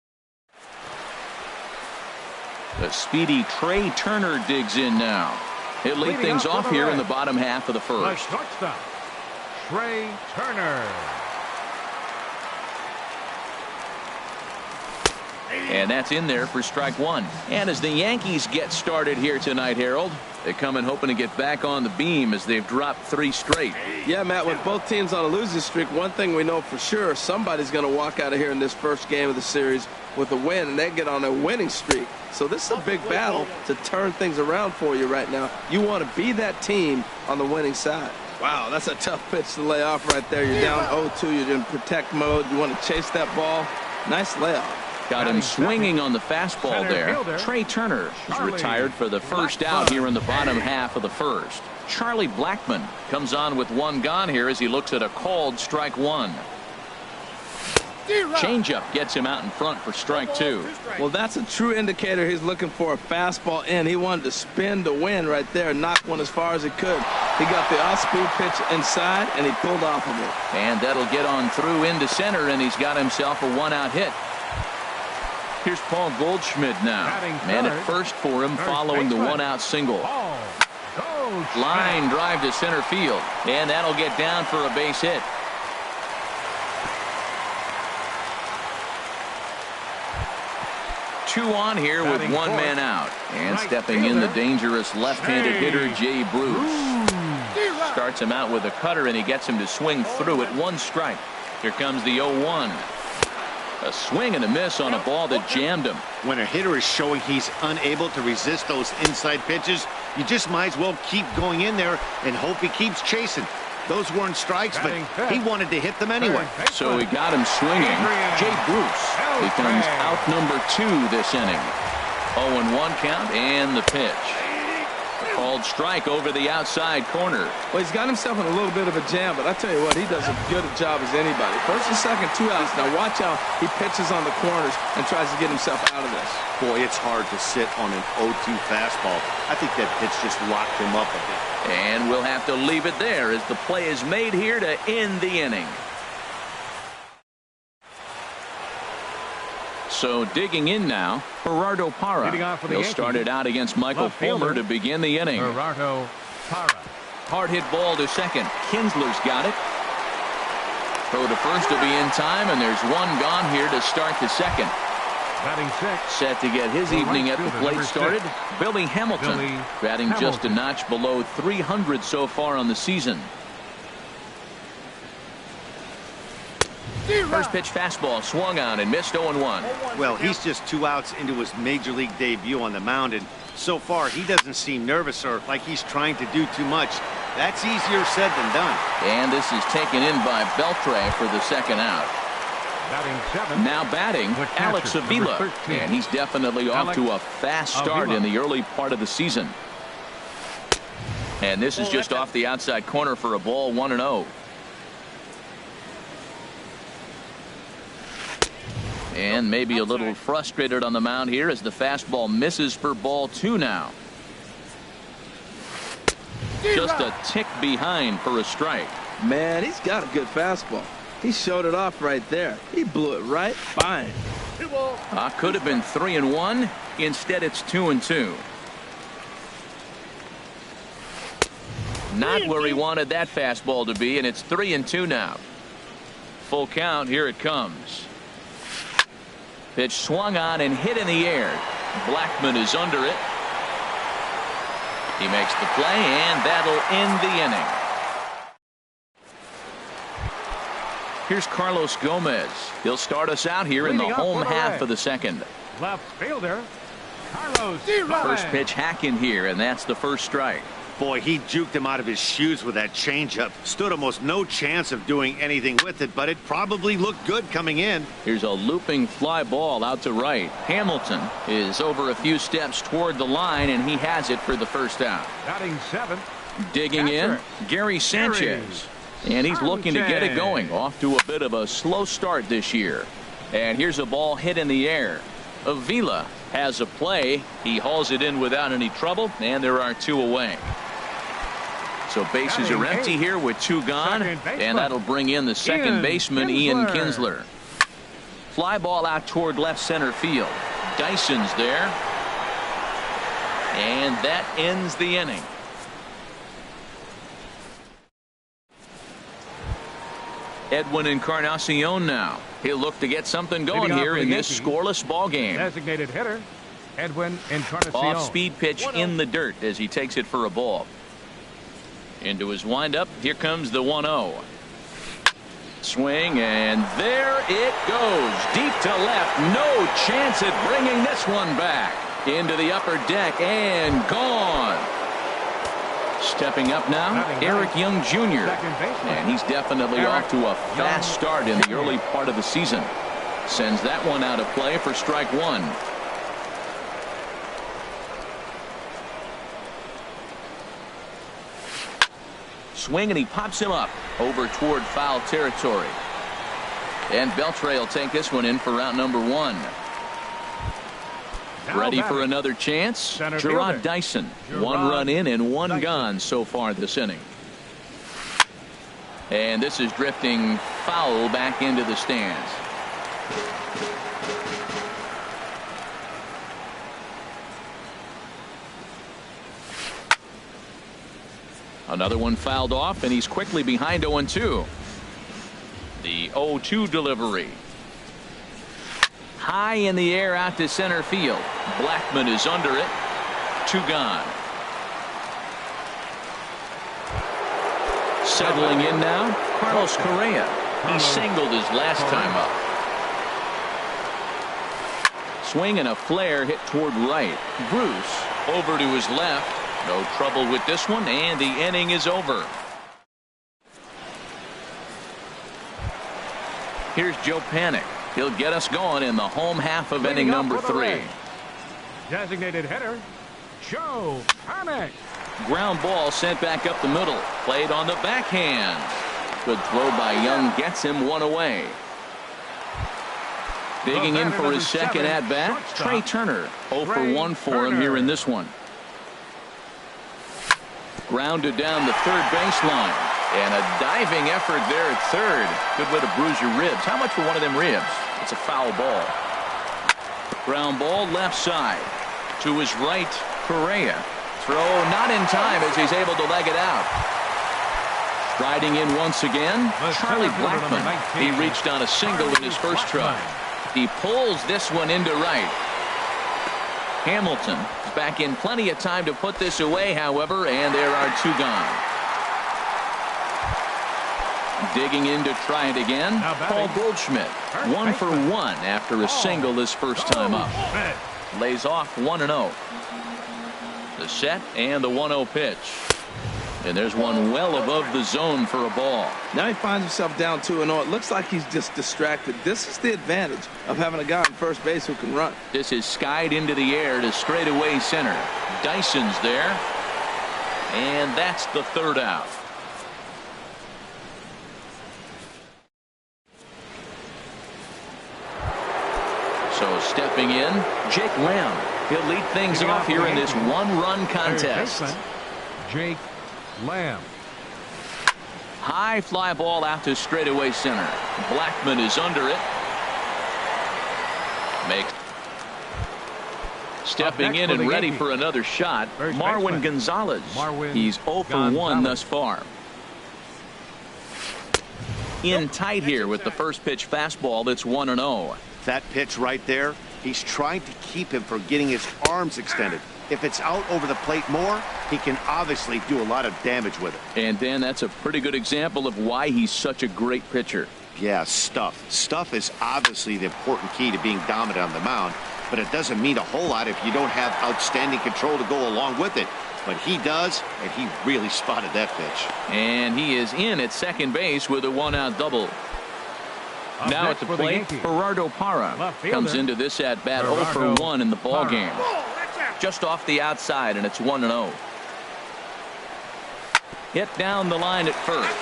The speedy Trey Turner digs in now. He'll lead things off here in the bottom half of the first. Shortstop, Trey Turner. And that's in there for strike one. And as the Yankees get started here tonight, Harold, they come in hoping to get back on the beam as they've dropped 3 straight. Yeah, Matt, with both teams on a losing streak, one thing we know for sure, somebody's going to walk out of here in this first game of the series with a win, and they get on a winning streak. So this is a big battle to turn things around for you right now. You want to be that team on the winning side. Wow, that's a tough pitch to lay off right there. You're down 0-2. You're in protect mode. You want to chase that ball. Nice layoff. Got him swinging on the fastball there. Trey Turner is retired for the first out here in the bottom half of the first. Charlie Blackmon comes on with one gone here as he looks at a called strike one. Changeup gets him out in front for strike two. Well, that's a true indicator he's looking for a fastball in. He wanted to spin to win right there, knock one as far as he could. He got the off-speed pitch inside, and he pulled off of it. And that'll get on through into center, and he's got himself a one-out hit. Here's Paul Goldschmidt now. Man at first for him following the one-out single. Line drive to center field, and that'll get down for a base hit. Two on here with one man out. And stepping in the dangerous left-handed hitter, Jay Bruce. Starts him out with a cutter, and he gets him to swing through it. 1 strike. Here comes the 0-1. A swing and a miss on a ball that jammed him. When a hitter is showing he's unable to resist those inside pitches, you just might as well keep going in there and hope he keeps chasing. Those weren't strikes, but he wanted to hit them anyway. So he got him swinging. Jay Bruce becomes out number 2 this inning. 0-1 count and the pitch. Called strike over the outside corner. Well, he's got himself in a little bit of a jam, but I tell you what, he does as good a job as anybody. First and second, 2 outs. Now watch how he pitches on the corners and tries to get himself out of this. Boy, it's hard to sit on an 0-2 fastball. I think that pitch just locked him up a bit. And we'll have to leave it there as the play is made here to end the inning. So digging in now, Gerardo Parra. He'll start it out against Michael Fulmer to begin the inning. Gerardo Parra. Hard hit ball to second. Kinsler's got it. Throw to first to be in time, and there's one gone here to start the second. Batting 6. Set to get his evening at the plate started. Billy Hamilton, batting just a notch below 300 so far on the season. First pitch fastball swung on and missed 0-1. Well, he's just 2 outs into his major league debut on the mound, and so far he doesn't seem nervous or like he's trying to do too much. That's easier said than done. And this is taken in by Beltre for the second out. Batting 7. Now batting Alex Avila, and he's definitely off to a fast start in the early part of the season. And this is just off the outside corner for a ball, 1-0. And maybe a little frustrated on the mound here as the fastball misses for ball 2 now. Just a tick behind for a strike. Man, he's got a good fastball. He showed it off right there. He blew it right by him. Could have been 3-1. Instead, it's 2-2. Not where he wanted that fastball to be, and it's 3-2 now. Full count. Here it comes. Pitch swung on and hit in the air. Blackman is under it. He makes the play, and that'll end the inning. Here's Carlos Gomez. He'll start us out here in the home half of the second. Left fielder, Carlos. First pitch hack in here, and that's the first strike. Boy, he juked him out of his shoes with that changeup. Stood almost no chance of doing anything with it, but it probably looked good coming in. Here's a looping fly ball out to right. Hamilton is over a few steps toward the line, and he has it for the first out. Batting 7. Digging in, Gary Sanchez. And he's looking to get it going. Off to a bit of a slow start this year. And here's a ball hit in the air. Avila has a play. He hauls it in without any trouble, and there are 2 away. So bases are empty here with 2 gone, and that'll bring in the second baseman, Ian Kinsler. Fly ball out toward left center field. Dyson's there. And that ends the inning. Edwin Encarnacion now. He'll look to get something going here in this scoreless ball game. Designated hitter, Edwin Encarnacion. Off-speed pitch in the dirt as he takes it for a ball. Into his windup. Here comes the 1-0. Swing, and there it goes. Deep to left. No chance at bringing this one back. Into the upper deck and gone. Stepping up now, Eric Young Jr. And he's definitely off to a fast start in the early part of the season. Sends that one out of play for strike 1. Swing, and he pops him up over toward foul territory. And Beltre will take this one in for route number 1. Ready for another chance? Gerard Dyson. 1 run in and 1 gone so far this inning. And this is drifting foul back into the stands. Another one fouled off, and he's quickly behind 0-2. The 0-2 delivery. High in the air out to center field. Blackman is under it. 2 gone. Settling in now, Carlos Correa. He singled his last time up. swing and a flare hit toward right. Bruce over to his left. No trouble with this one, and the inning is over. Here's Joe Panik. He'll get us going in the home half of inning number 3. Designated hitter, Joe Panik. Ground ball sent back up the middle. Played on the backhand. Good throw by Young gets him one away. Digging in for his second at-bat, Trey Turner. 0 for 1 for him here in this one. Grounded down the third baseline. And a diving effort there at third. Good way to bruise your ribs. How much for one of them ribs? It's a foul ball. Ground ball left side. To his right, Correa. Throw not in time as he's able to leg it out. Striding in once again, Charlie Blackmon. He reached on a single in his first try. He pulls this one into right. Hamilton is back in plenty of time to put this away, however, and there are 2 gone. Digging in to try it again, Paul Goldschmidt. 1 for 1 after a single his first time up. Lays off 1-0. The set and the 1-0 pitch. And there's one well above the zone for a ball. Now he finds himself down 2-0. It looks like he's just distracted. This is the advantage of having a guy on first base who can run. This is skied into the air to straightaway center. Dyson's there. And that's the 3rd out. So stepping in, Jake Lamb. He'll lead things off here in this 1-run contest. Jake Lamb. High fly ball out to straightaway center. Blackmon is under it. Stepping in and ready for another shot, Marwin Gonzalez. He's 0 for 1 thus far. In tight here with the first pitch fastball that's 1-0. That pitch right there, he's trying to keep him from getting his arms extended. If it's out over the plate more, he can obviously do a lot of damage with it. And Dan, that's a pretty good example of why he's such a great pitcher. Yeah, stuff. Stuff is obviously the important key to being dominant on the mound, but it doesn't mean a whole lot if you don't have outstanding control to go along with it. But he does, and he really spotted that pitch. And he is in at second base with a 1-out double. Now at the plate, Gerardo Parra comes into this at-bat 0 for 1 in the ballgame. Just off the outside, and it's 1-0. Hit down the line at first,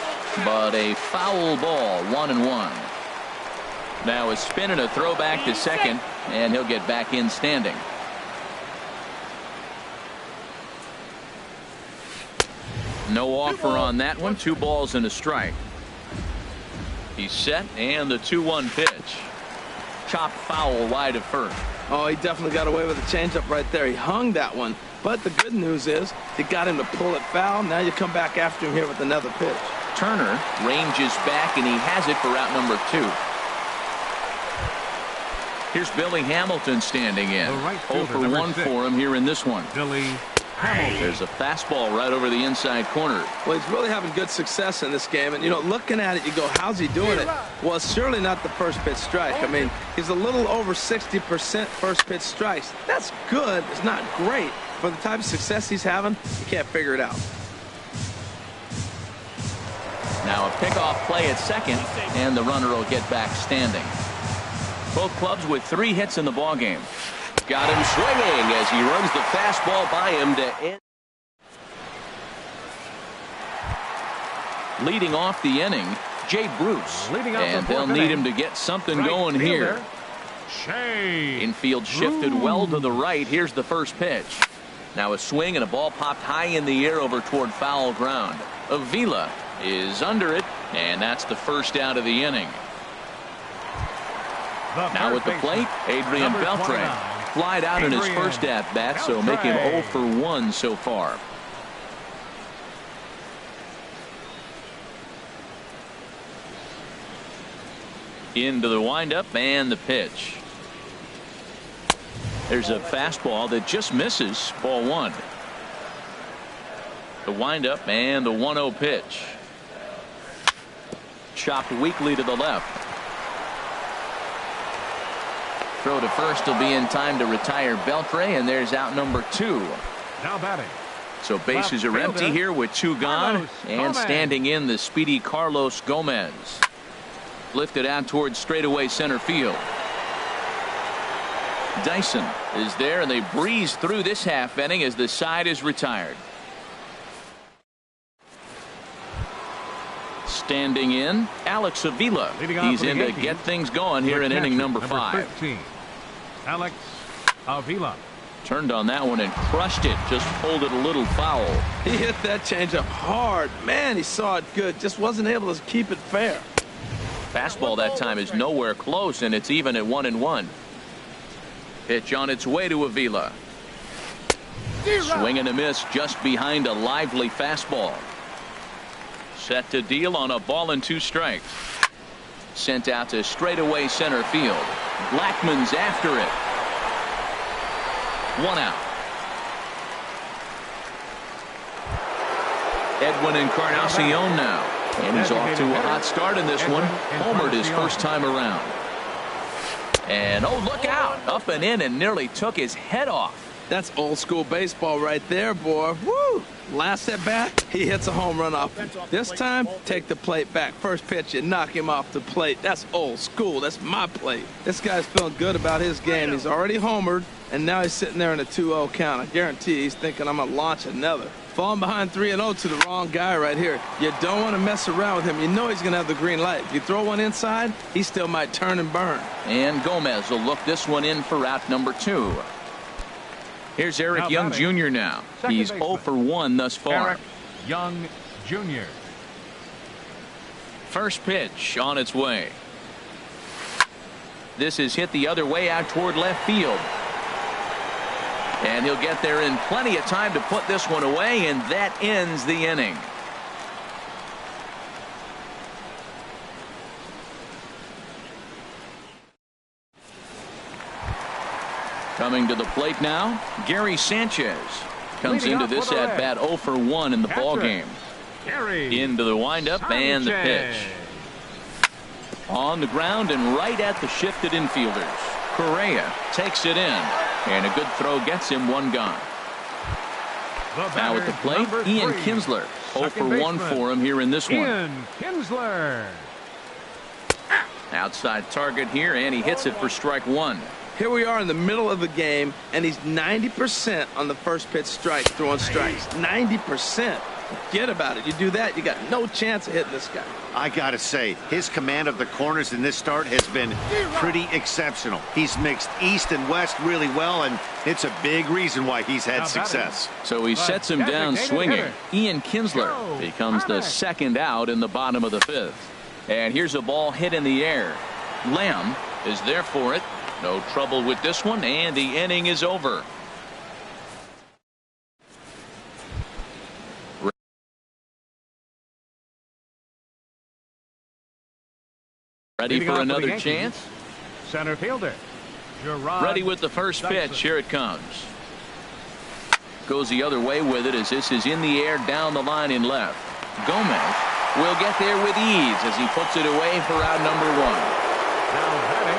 but a foul ball, 1-1. Now a spin and a throw back to second, and he'll get back in standing. No offer on that one. 2 balls and a strike. He's set, and the 2-1 pitch. Chopped foul wide of first. Oh, he definitely got away with a changeup right there. He hung that one. But the good news is you got him to pull it foul. Now you come back after him here with another pitch. Turner ranges back, and he has it for out number 2. Here's Billy Hamilton standing in. 0 for 1 for him here in this one. Billy There's a fastball right over the inside corner. Well, he's really having good success in this game. And, you know, looking at it, you go, how's he doing it? Well, it's surely not the first pitch strike. I mean, he's a little over 60% first pitch strikes. That's good. It's not great. For the type of success he's having, you can't figure it out. Now a pickoff play at second, and the runner will get back standing. Both clubs with 3 hits in the ballgame. Got him swinging as he runs the fastball by him to end. Leading off the inning, Jay Bruce. And they'll need him to get something going here. Infield shifted well to the right. Here's the first pitch. Now a swing and a ball popped high in the air over toward foul ground. Avila is under it, and that's the first out of the inning. Now at the plate, Adrian Beltre. Flied out in his first at-bat, so make him 0 for 1 so far. Into the windup and the pitch. There's a fastball that just misses, ball 1. The windup and the 1-0 pitch. Chopped weakly to the left. Throw to first will be in time to retire Beltre, and there's out number 2. Now batting. So bases are empty here with 2 gone, and standing in the speedy Carlos Gomez. Lifted out towards straightaway center field. Dyson is there, and they breeze through this half inning as the side is retired. Standing in, Alex Avila. He's in to get things going here in inning number 5. 13, Alex Avila. Turned on that one and crushed it. Just pulled it a little foul. He hit that changeup hard. Man, he saw it good. Just wasn't able to keep it fair. Fastball that time is nowhere close, and it's even at 1-1. Pitch on its way to Avila. Swing and a miss just behind a lively fastball. Set to deal on a ball and 2 strikes. Sent out to straightaway center field. Blackmon's after it. 1 out. Edwin Encarnacion now. And he's off to a hot start in this one. Homered his first time around. And oh, look out. Up and in and nearly took his head off. That's old school baseball right there, boy. Woo! Last at bat, he hits a home run off. This time, take the plate back. First pitch, you knock him off the plate. That's old school. That's my plate. This guy's feeling good about his game. He's already homered, and now he's sitting there in a 2-0 count. I guarantee he's thinking I'm going to launch another. Falling behind 3-0 to the wrong guy right here. You don't want to mess around with him. You know he's going to have the green light. If you throw one inside, he still might turn and burn. And Gomez will look this one in for out number 2. Here's Eric Young Jr. now. He's 0 for 1 thus far. Eric Young Jr. First pitch on its way. This is hit the other way out toward left field. And he'll get there in plenty of time to put this one away, and that ends the inning. Coming to the plate now, Gary Sanchez comes into this at bat 0 for 1 in the ball game. Into the windup and the pitch. On the ground and right at the shifted infielders. Correa takes it in, and a good throw gets him 1 gone. Now at the plate, Ian Kinsler. 0 for 1 for him here in this one. Ian Kinsler. Outside target here, and he hits it for strike 1. Here we are in the middle of the game, and he's 90% on the first pitch strike, throwing strikes. 90%. Forget about it. You do that, you got no chance of hitting this guy. I gotta say, his command of the corners in this start has been pretty exceptional. He's mixed east and west really well, and it's a big reason why he's had success. So he sets him down swinging. Ian Kinsler becomes the second out in the bottom of the 5th. And here's a ball hit in the air. Lamb is there for it. No trouble with this one, and the inning is over. Ready for another chance? Center fielder. Ready with the first pitch. Here it comes. Goes the other way with it as this is in the air down the line in left. Gomez will get there with ease as he puts it away for out number 1.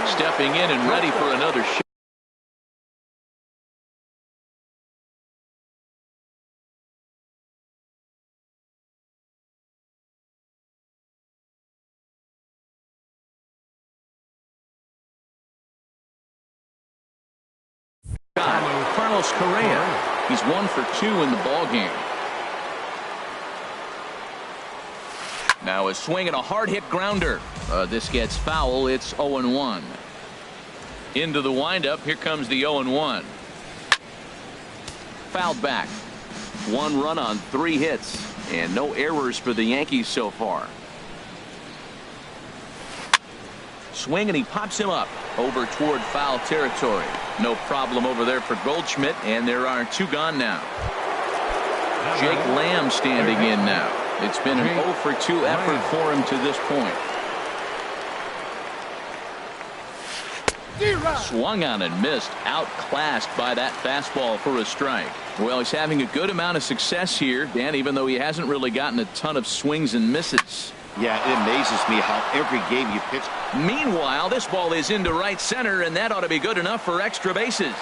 Stepping in and ready for another shot. Carlos Correa. He's 1 for 2 in the ball game. Now a swing and a hard hit grounder. This gets foul. It's 0-1. Into the windup. Here comes the 0-1. Fouled back. 1 run on 3 hits and no errors for the Yankees so far. Swing and he pops him up over toward foul territory. No problem over there for Goldschmidt, and there are 2 gone now. Jake Lamb standing in now. It's been an 0 for 2 effort for him to this point. Swung on and missed. Outclassed by that fastball for a strike. Well, he's having a good amount of success here, Dan, even though he hasn't really gotten a ton of swings and misses. Yeah, it amazes me how every game you pitch. Meanwhile, this ball is into right center, and that ought to be good enough for extra bases.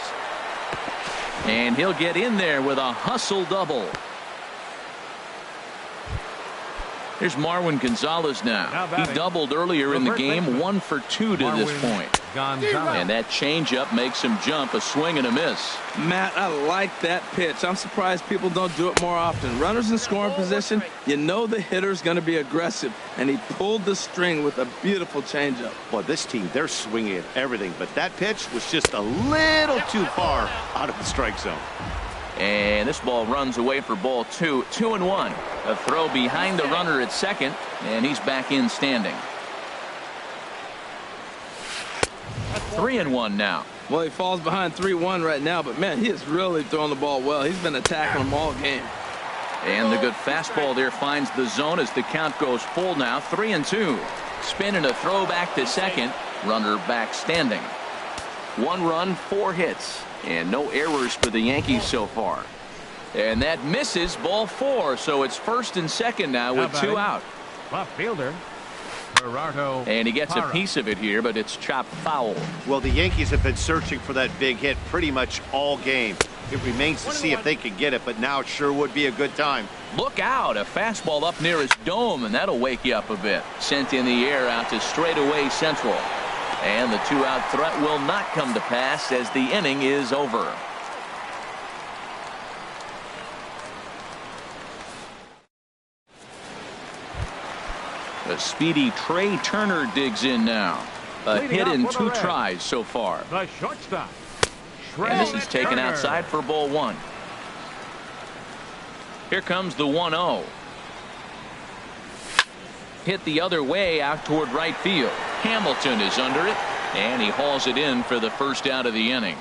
And he'll get in there with a hustle double. Here's Marwin Gonzalez now. He doubled earlier in the game, 1 for 2 to this point. And that changeup makes him jump, a swing and a miss. Matt, I like that pitch. I'm surprised people don't do it more often. Runners in scoring position, you know the hitter's going to be aggressive, and he pulled the string with a beautiful changeup. Well, this team, they're swinging at everything, but that pitch was just a little too far out of the strike zone. And this ball runs away for ball 2. 2-1. A throw behind the runner at second, and he's back in standing. 3-1 now. Well, he falls behind 3-1 right now, but man, he is really throwing the ball well. He's been attacking them all game. And the good fastball there finds the zone as the count goes full now. 3-2. Spin and a throw back to second. Runner back standing. 1 run, 4 hits. And no errors for the Yankees so far. And that misses, ball 4. So it's first and second now with 2 out. Left fielder, Gerardo. And he gets a piece of it here, but it's chopped foul. Well, the Yankees have been searching for that big hit pretty much all game. It remains to see if they can get it, but now it sure would be a good time. Look out, a fastball up near his dome, and that'll wake you up a bit. Sent in the air out to straightaway central. And the 2-out threat will not come to pass as the inning is over. The speedy Trey Turner digs in now. A hit in 2 tries so far. The shortstop. And this is taken outside for ball 1. Here comes the 1-0. Hit the other way out toward right field. Hamilton is under it, and he hauls it in for the first out of the inning.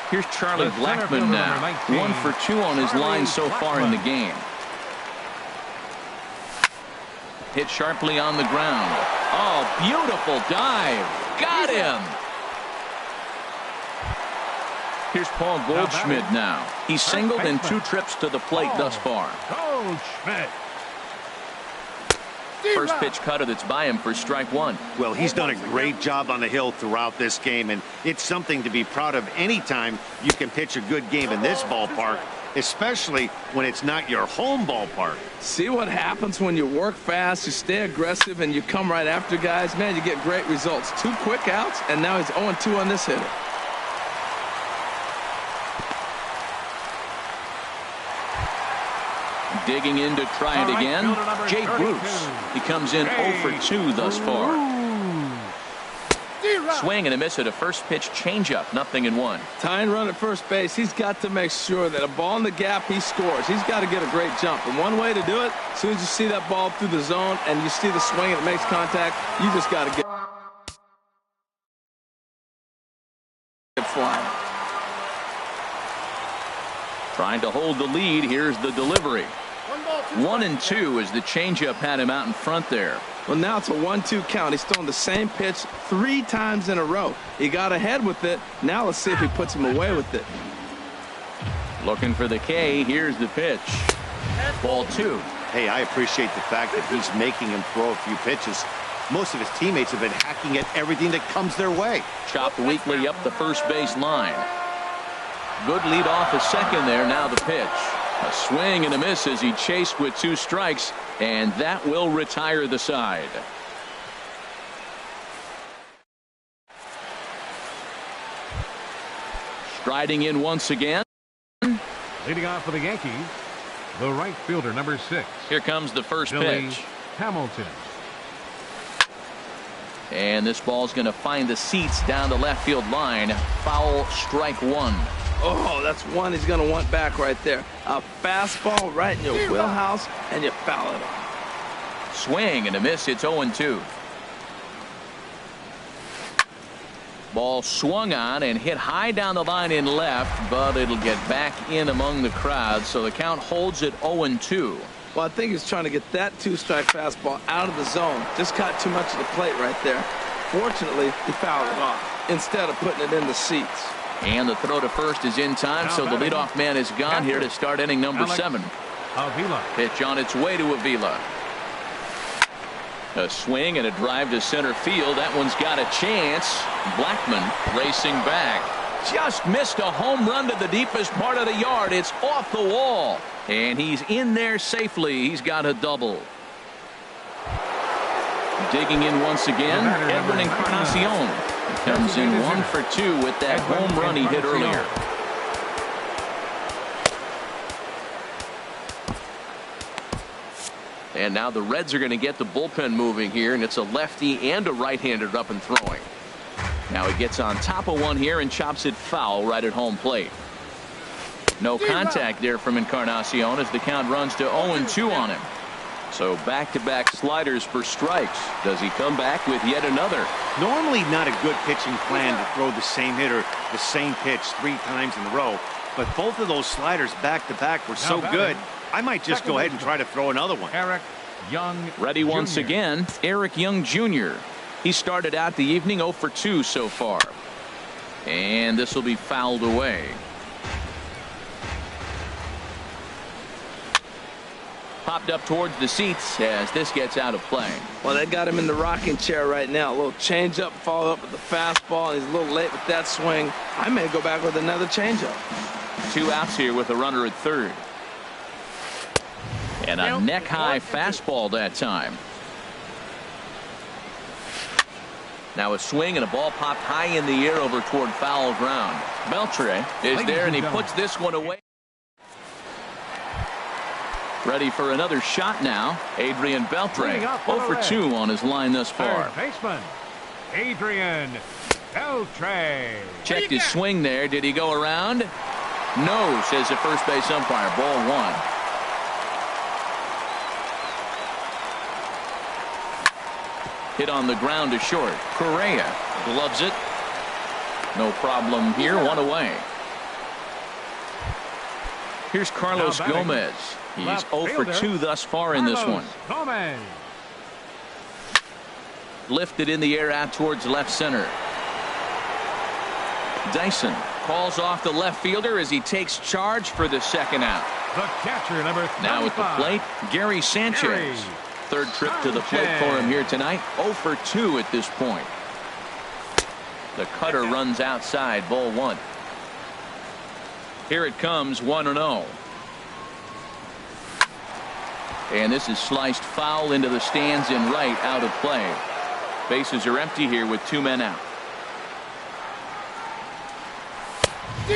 Here's Charlie Blackmon now. 1 for 2 on his line so far in the game. Hit sharply on the ground. Oh, beautiful dive. Got him. Here's Paul Goldschmidt now. He's singled in 2 trips to the plate thus far. Goldschmidt. First pitch cutter that's by him for strike 1. Well, he's done a great job on the hill throughout this game, and it's something to be proud of anytime you can pitch a good game in this ballpark, especially when it's not your home ballpark. See what happens when you work fast, you stay aggressive, and you come right after guys. Man, you get great results. 2 quick outs, and now he's 0-2 on this hitter. Digging in to try it again. Jay Bruce. He comes in 0 for 2 thus far. Swing and a miss at a first pitch changeup. 0-1. Tying run at first base. He's got to make sure that a ball in the gap, he scores. He's got to get a great jump. And one way to do it, as soon as you see that ball through the zone and you see the swing and it makes contact, you just got to get flying. Trying to hold the lead. Here's the delivery. 1-2 as the changeup had him out in front there. Well, now it's a 1-2 count. He's thrown the same pitch 3 times in a row. He got ahead with it. Now let's see if he puts him away with it. Looking for the K. Here's the pitch. Ball 2. Hey, I appreciate the fact that he's making him throw a few pitches. Most of his teammates have been hacking at everything that comes their way. Chopped weakly up the first base line. Good lead off a second there. Now the pitch. A swing and a miss as he chased with 2 strikes, and that will retire the side. Striding in once again. Leading off for the Yankees, the right fielder, number 6. Here comes the first Billy pitch. Hamilton. And this ball's going to find the seats down the left field line. Foul, strike 1. Oh, that's one he's going to want back right there. A fastball right in your wheelhouse, and you foul it off. Swing and a miss. It's 0-2. Ball swung on and hit high down the line in left, but it'll get back in among the crowd, so the count holds at 0-2. Well, I think he's trying to get that 2-strike fastball out of the zone. Just caught too much of the plate right there. Fortunately, he fouled it off instead of putting it in the seats. And the throw to first is in time, so the leadoff man is gone here to start inning number 7. Avila. Pitch on its way to Avila. A swing and a drive to center field. That one's got a chance. Blackmon racing back. Just missed a home run to the deepest part of the yard. It's off the wall. And he's in there safely. He's got a double. Digging in once again, Edwin Encarnacion. Comes in 1 for 2 with that home run he hit earlier. And now the Reds are going to get the bullpen moving here, and it's a lefty and a right-hander up and throwing. Now he gets on top of one here and chops it foul right at home plate. No contact there from Encarnacion as the count runs to 0-2 on him. So back-to-back sliders for strikes. Does he come back with yet another? Normally not a good pitching plan to throw the same hitter the same pitch 3 times in a row, but both of those sliders back-to-back were so good, I might just go ahead and try to throw another one. Eric Young Ready once Jr. again, Eric Young Jr. He started out the evening 0 for 2 so far. And this will be fouled away. Popped up towards the seats as this gets out of play. Well, they got him in the rocking chair right now. A little changeup, follow up with the fastball. And he's a little late with that swing. I may go back with another changeup. 2 outs here with a runner at third. And a neck-high fastball that time. Now a swing and a ball popped high in the air over toward foul ground. Beltre is there and he puts this one away. Ready for another shot now. Adrian Beltre 0 for 2 on his line thus far. Third baseman Adrian Beltre. Checked his swing there. Did he go around? No, says the first base umpire. Ball 1. Hit on the ground to short. Correa gloves it. No problem here. 1 away. Here's Carlos Gomez. He's 0 for 2 thus far in this one. Gomez. Lifted in the air out towards left center. Dyson calls off the left fielder as he takes charge for the second out. The catcher, number 35. Now at the plate, Gary Sanchez. Third trip to the plate for him here tonight. 0 for 2 at this point. The cutter runs outside. Ball 1. Here it comes. 1-0. And this is sliced foul into the stands in right, out of play. Bases are empty here with 2 men out.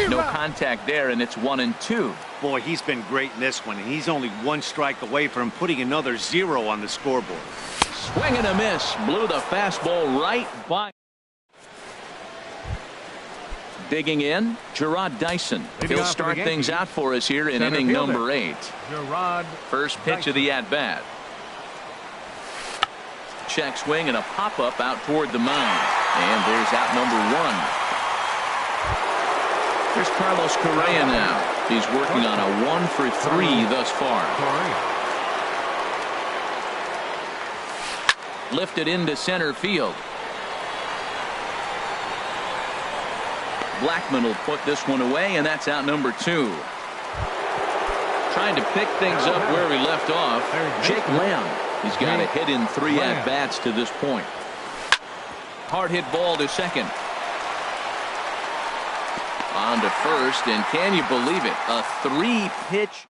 No contact there, and it's 1-2. Boy, he's been great in this one, and he's only 1 strike away from putting another 0 on the scoreboard. Swing and a miss. Blew the fastball right by. Digging in, Gerard Dyson. He'll start things out for us here in inning number 8. Gerard First pitch of the at-bat. Check swing and a pop-up out toward the mound. And there's out number 1. Here's Carlos Correa now. He's working on a 1 for 3 thus far. Lifted into center field. Blackmon will put this one away, and that's out number 2. Trying to pick things up where he left off. Jake Lamb. He's got a hit in 3 at-bats to this point. Hard hit ball to second. On to first, and can you believe it? A 3-pitch.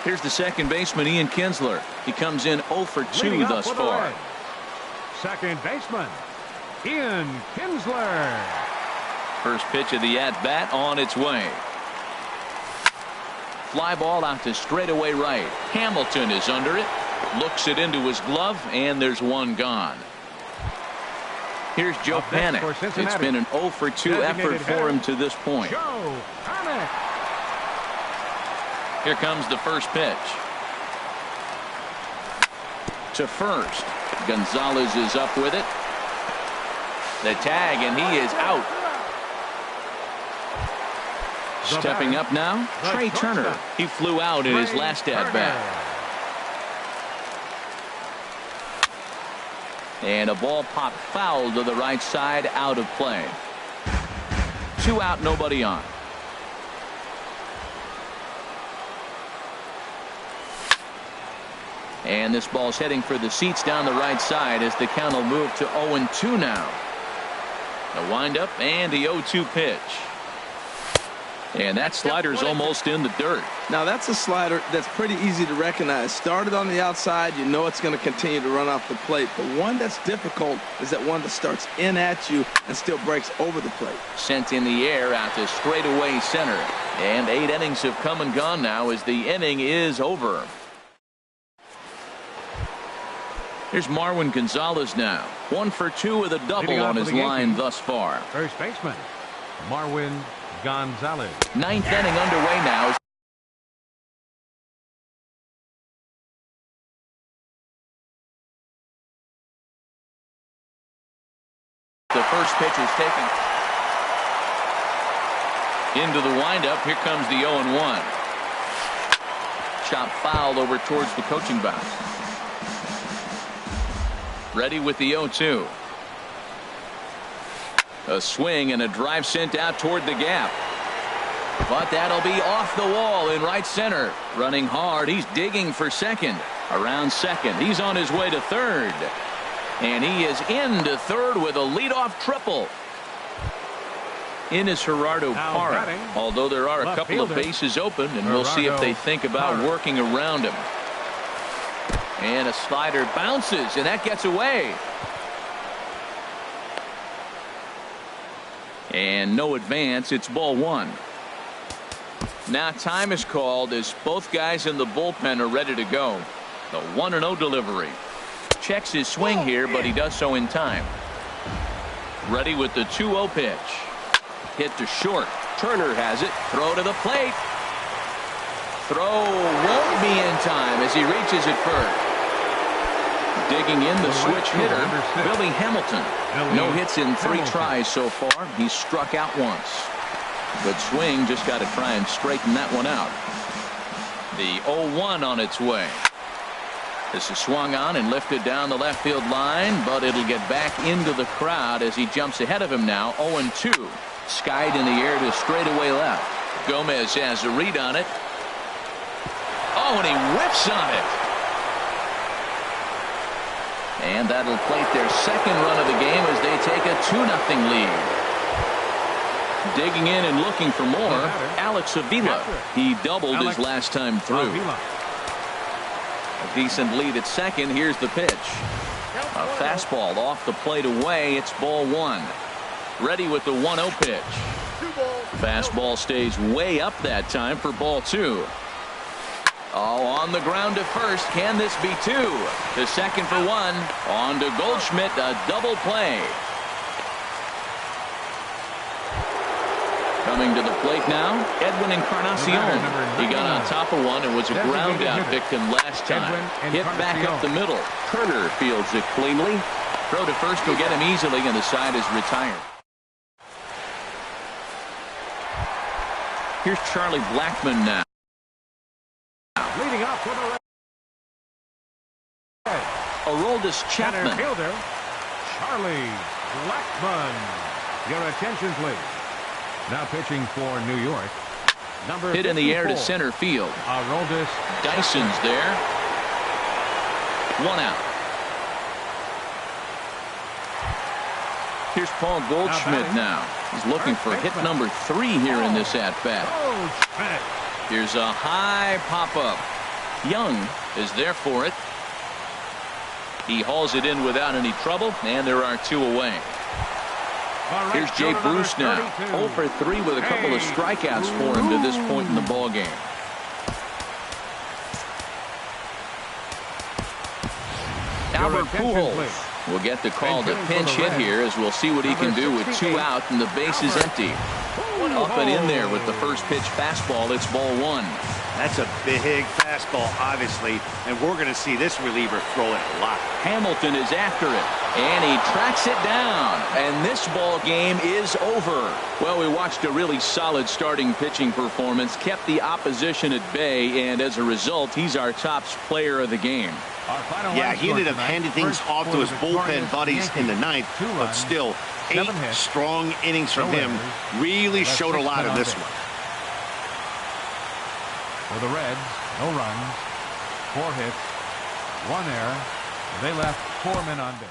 Here's the second baseman, Ian Kinsler. He comes in 0 for 2 thus far. Second baseman, Ian Kinsler. First pitch of the at-bat on its way. Fly ball out to straightaway right. Hamilton is under it. Looks it into his glove, and there's 1 gone. Here's Joe Panik. It's been an 0 for 2 effort for him to this point. Joe Panik. Here comes the first pitch. To first. Gonzalez is up with it. The tag, and he is out. Stepping up now, Trey Turner. He flew out in his last at-bat. And a ball popped foul to the right side, out of play. 2 out, nobody on. And this ball's heading for the seats down the right side as the count will move to 0-2 now. The windup and the 0-2 pitch. And that slider's almost in the dirt. Now that's a slider that's pretty easy to recognize. Started on the outside, you know it's going to continue to run off the plate. The one that's difficult is that one that starts in at you and still breaks over the plate. Sent in the air out to straightaway center. And 8 innings have come and gone now as the inning is over. Here's Marwin Gonzalez now. 1 for 2 with a double on his line thus far. First baseman, Marwin Gonzalez. 9th inning underway now. The first pitch is taken. Into the windup. Here comes the 0-1. Chop foul over towards the coaching box. Ready with the 0-2. A swing and a drive sent out toward the gap. But that'll be off the wall in right center. Running hard. He's digging for second. Around second. He's on his way to third. And he is into third with a leadoff triple. In is Gerardo Parra. Although there are a couple of bases open, and we'll see if they think about working around him. And a slider bounces, and that gets away. And no advance. It's ball 1. Now time is called as both guys in the bullpen are ready to go. The 1-0 delivery. Checks his swing here, but he does so in time. Ready with the 2-0 pitch. Hit to short. Turner has it. Throw to the plate. Throw won't be in time as he reaches it first. Digging in the switch hitter, Billy Hamilton. No hits in 3 tries so far. He's struck out once. Good swing. Just got to try and straighten that one out. The 0-1 on its way. This is swung on and lifted down the left field line, but it'll get back into the crowd as he jumps ahead of him now. 0-2. Skied in the air to straightaway left. Gomez has a read on it. Oh, and he whiffs on it. And that'll plate their second run of the game as they take a 2-0 lead. Digging in and looking for more, Alex Avila. He doubled his last time through. A decent lead at second. Here's the pitch. A fastball off the plate away. It's ball 1. Ready with the 1-0 pitch. Fastball stays way up that time for ball 2. Oh, on the ground to first. Can this be 2? To second for 1. On to Goldschmidt. A double play. Coming to the plate now, Edwin Encarnacion. He got on top of one and was a ground out victim last time. Hit back up the middle. Turner fields it cleanly. Throw to first will get him easily, and the side is retired. Here's Charlie Blackmon now. Leading up for the red. Aroldis Chapman. Fielder, Charlie Blackmon. Your attention, please. Now pitching for New York. Number hit in the air to center field. Aroldis Dyson's there. 1 out. Here's Paul Goldschmidt now. He's looking for hit number 3 here in this at-bat. Here's a high pop-up. Young is there for it. He hauls it in without any trouble, and there are 2 away. Here's Jay Bruce now. 0 for 3 with a couple of strikeouts for him to this point in the ball game. Albert Pujols will get the call to pinch hit here as we'll see what he can do with 2 out and the base is empty. Up and in there with the first pitch fastball. It's ball 1. That's a big fastball, obviously, and we're going to see this reliever throw it a lot. Hamilton is after it, and he tracks it down, and this ball game is over. Well, we watched a really solid starting pitching performance, kept the opposition at bay, and as a result, he's our top player of the game. Yeah, he ended up handing things off to his bullpen buddies in the 9th, but still, 8 strong innings from him really showed a lot of this one. For the Reds, no runs, 4 hits, One error. They left 4 men on base.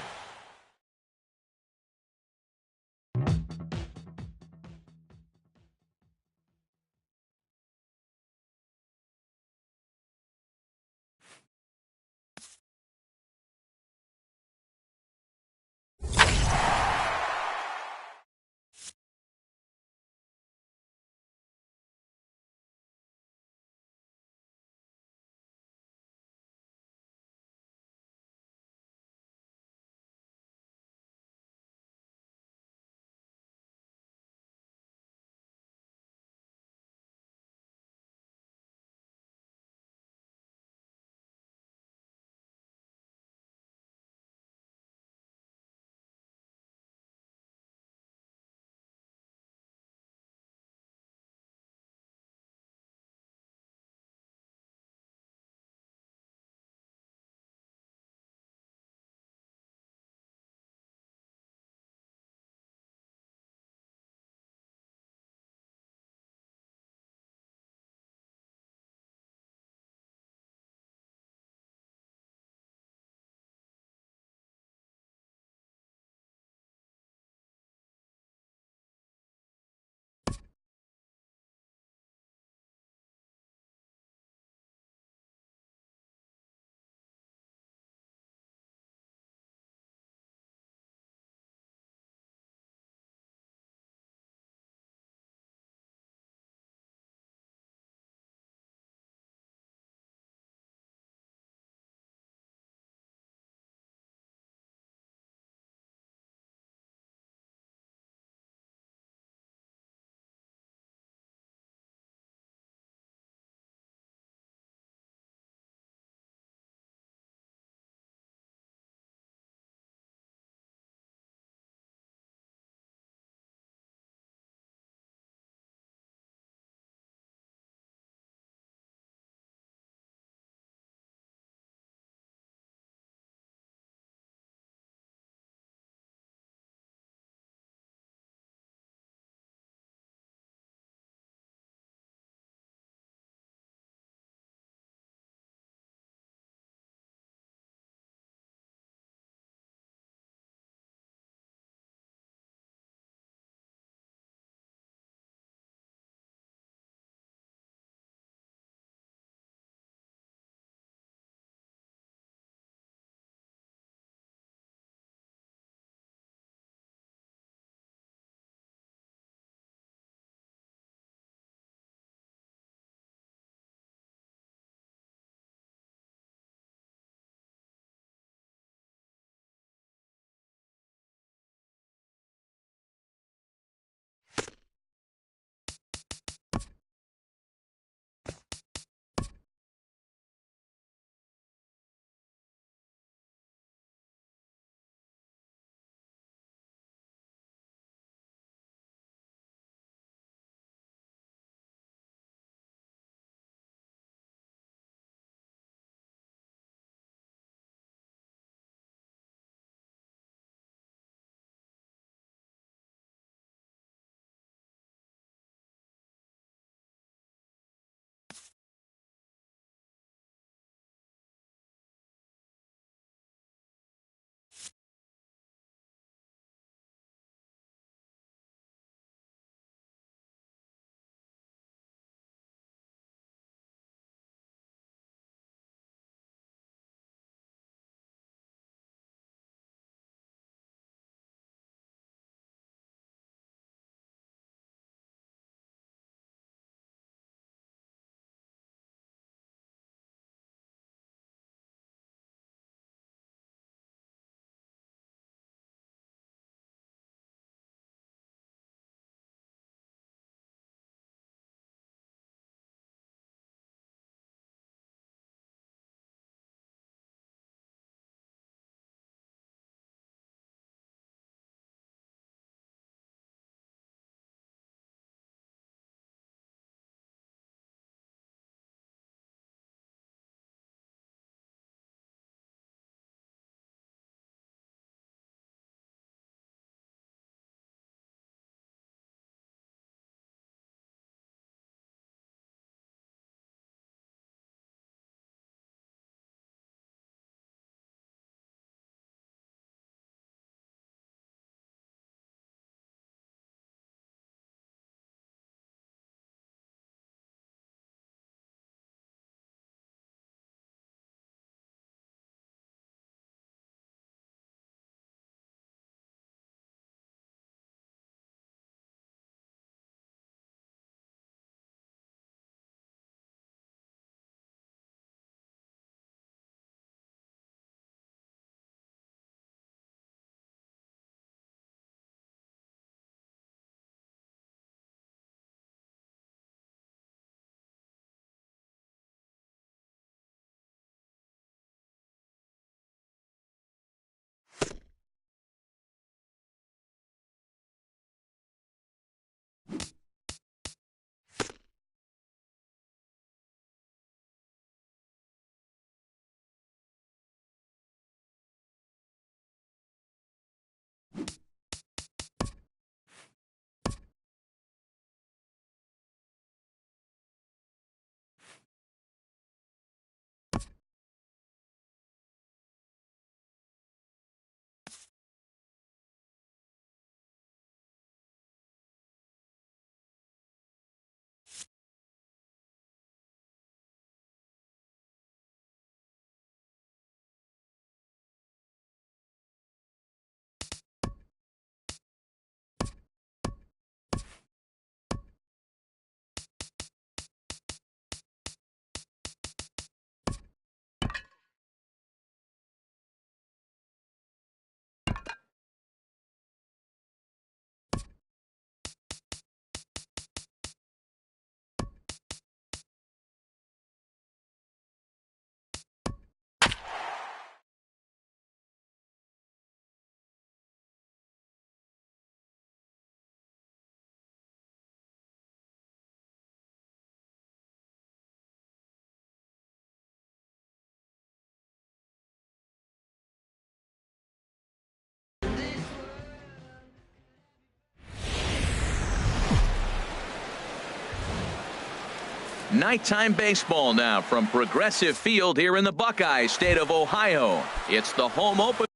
Nighttime baseball now from Progressive Field here in the Buckeye State of Ohio. It's the home opener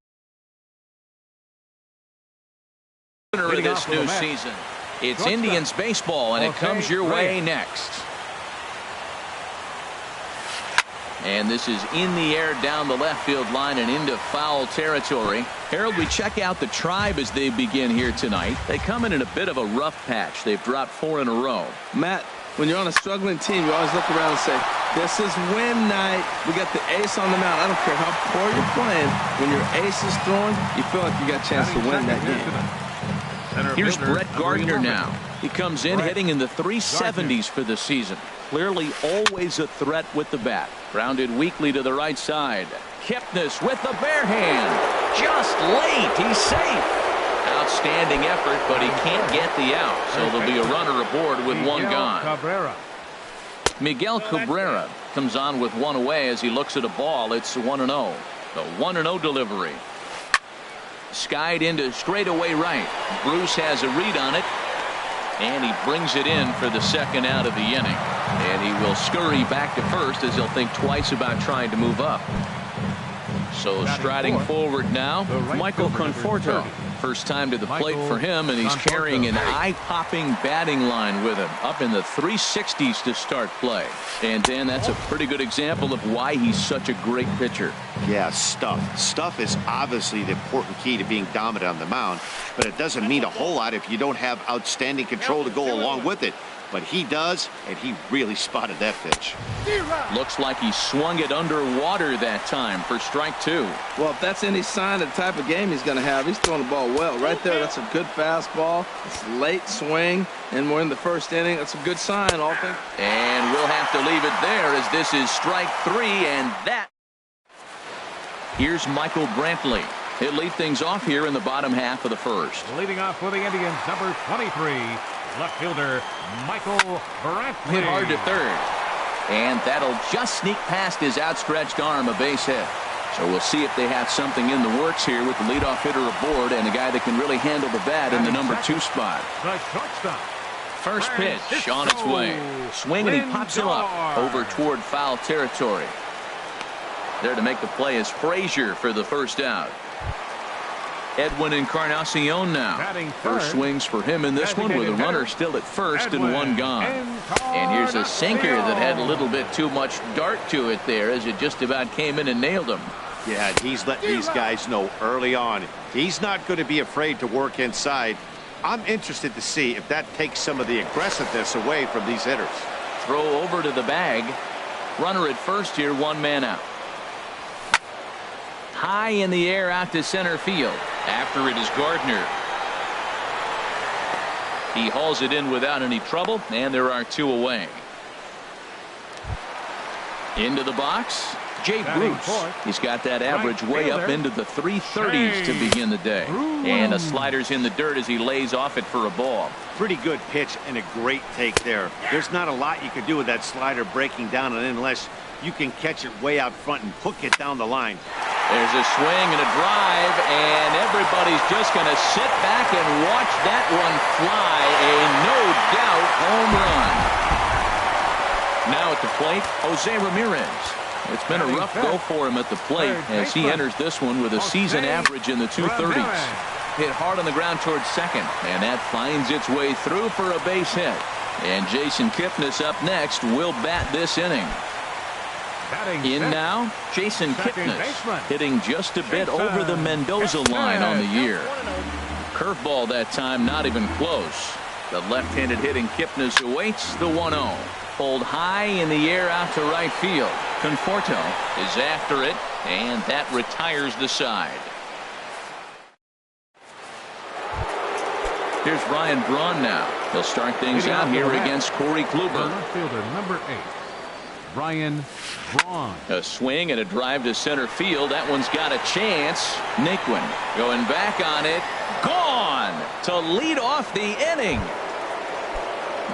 of this new season. It's Indians baseball, and it comes your way next. And this is in the air down the left field line and into foul territory. Harold, we check out the Tribe as they begin here tonight. They come in a bit of a rough patch. They've dropped 4 in a row. Matt, when you're on a struggling team, you always look around and say, this is win night. We got the ace on the mound. I don't care how poor you're playing. When your ace is throwing, you feel like you got a chance to win that game. Here's Brett Gardner now. He comes in hitting in the 370s for the season. Clearly always a threat with the bat. Grounded weakly to the right side. Kipnis with the bare hand. Just late. He's safe. Outstanding effort, but he can't get the out. So there'll be a runner aboard with one gone. Miguel Cabrera comes on with one away as he looks at a ball. It's 1-0. The 1-0 delivery. Skied into straightaway right. Bruce has a read on it. And he brings it in for the second out of the inning. And he will scurry back to first as he'll think twice about trying to move up. So striding forward now, Michael Conforto. First time to the plate for him, and he's carrying an eye-popping batting line with him. Up in the 360s to start play. And Dan, that's a pretty good example of why he's such a great pitcher. Yeah, stuff. Stuff is obviously the important key to being dominant on the mound, but it doesn't mean a whole lot if you don't have outstanding control to go along with it. But he does, and he really spotted that pitch. Looks like he swung it underwater that time for strike 2. Well, if that's any sign of the type of game he's going to have, he's throwing the ball well. Right there, that's a good fastball. It's late swing, and we're in the first inning. That's a good sign, all things. And we'll have to leave it there as this is strike 3, and that. Here's Michael Brantley. He'll lead things off here in the bottom half of the first. Leading off for the Indians, number 23. Left fielder Michael Brantley. Hit hard to third. And that'll just sneak past his outstretched arm, a base hit. So we'll see if they have something in the works here with the leadoff hitter aboard and a guy that can really handle the bat in the number 2 spot. The shortstop. First pitch on its way. Swing, and he pops him up over toward foul territory. There to make the play is Frazier for the first out. Edwin Encarnacion now. First swings for him in this one with a runner still at first and one gone. And here's a sinker that had a little bit too much dart to it there as it just about came in and nailed him. Yeah, he's letting these guys know early on he's not going to be afraid to work inside. I'm interested to see if that takes some of the aggressiveness away from these hitters. Throw over to the bag. Runner at first here, one man out. High in the air out to center field. After it is Gardner. He hauls it in without any trouble, and there are 2 away. Into the box, Jay Bruce. He's got that average way up into the 330s to begin the day. And a slider's in the dirt as he lays off it for a ball. Pretty good pitch and a great take there. There's not a lot you can do with that slider breaking down and unless you can catch it way out front and hook it down the line. There's a swing and a drive, and everybody's just going to sit back and watch that one fly. A no-doubt home run. Now at the plate, Jose Ramirez. It's been a rough go for him at the plate as he enters this one with a season average in the 230s. Hit hard on the ground towards second, and that finds its way through for a base hit. And Jason Kipnis up next will bat this inning. In now, Jason Kipnis hitting just a bit over the Mendoza line on the year. Curveball that time, not even close. The left-handed hitting Kipnis awaits the 1-0. Pulled high in the air out to right field. Conforto is after it, and that retires the side. Here's Ryan Braun now. He'll start things out here against Corey Kluber. Fielder number 8. Ryan Braun. A swing and a drive to center field. That one's got a chance. Naquin going back on it. Gone to lead off the inning.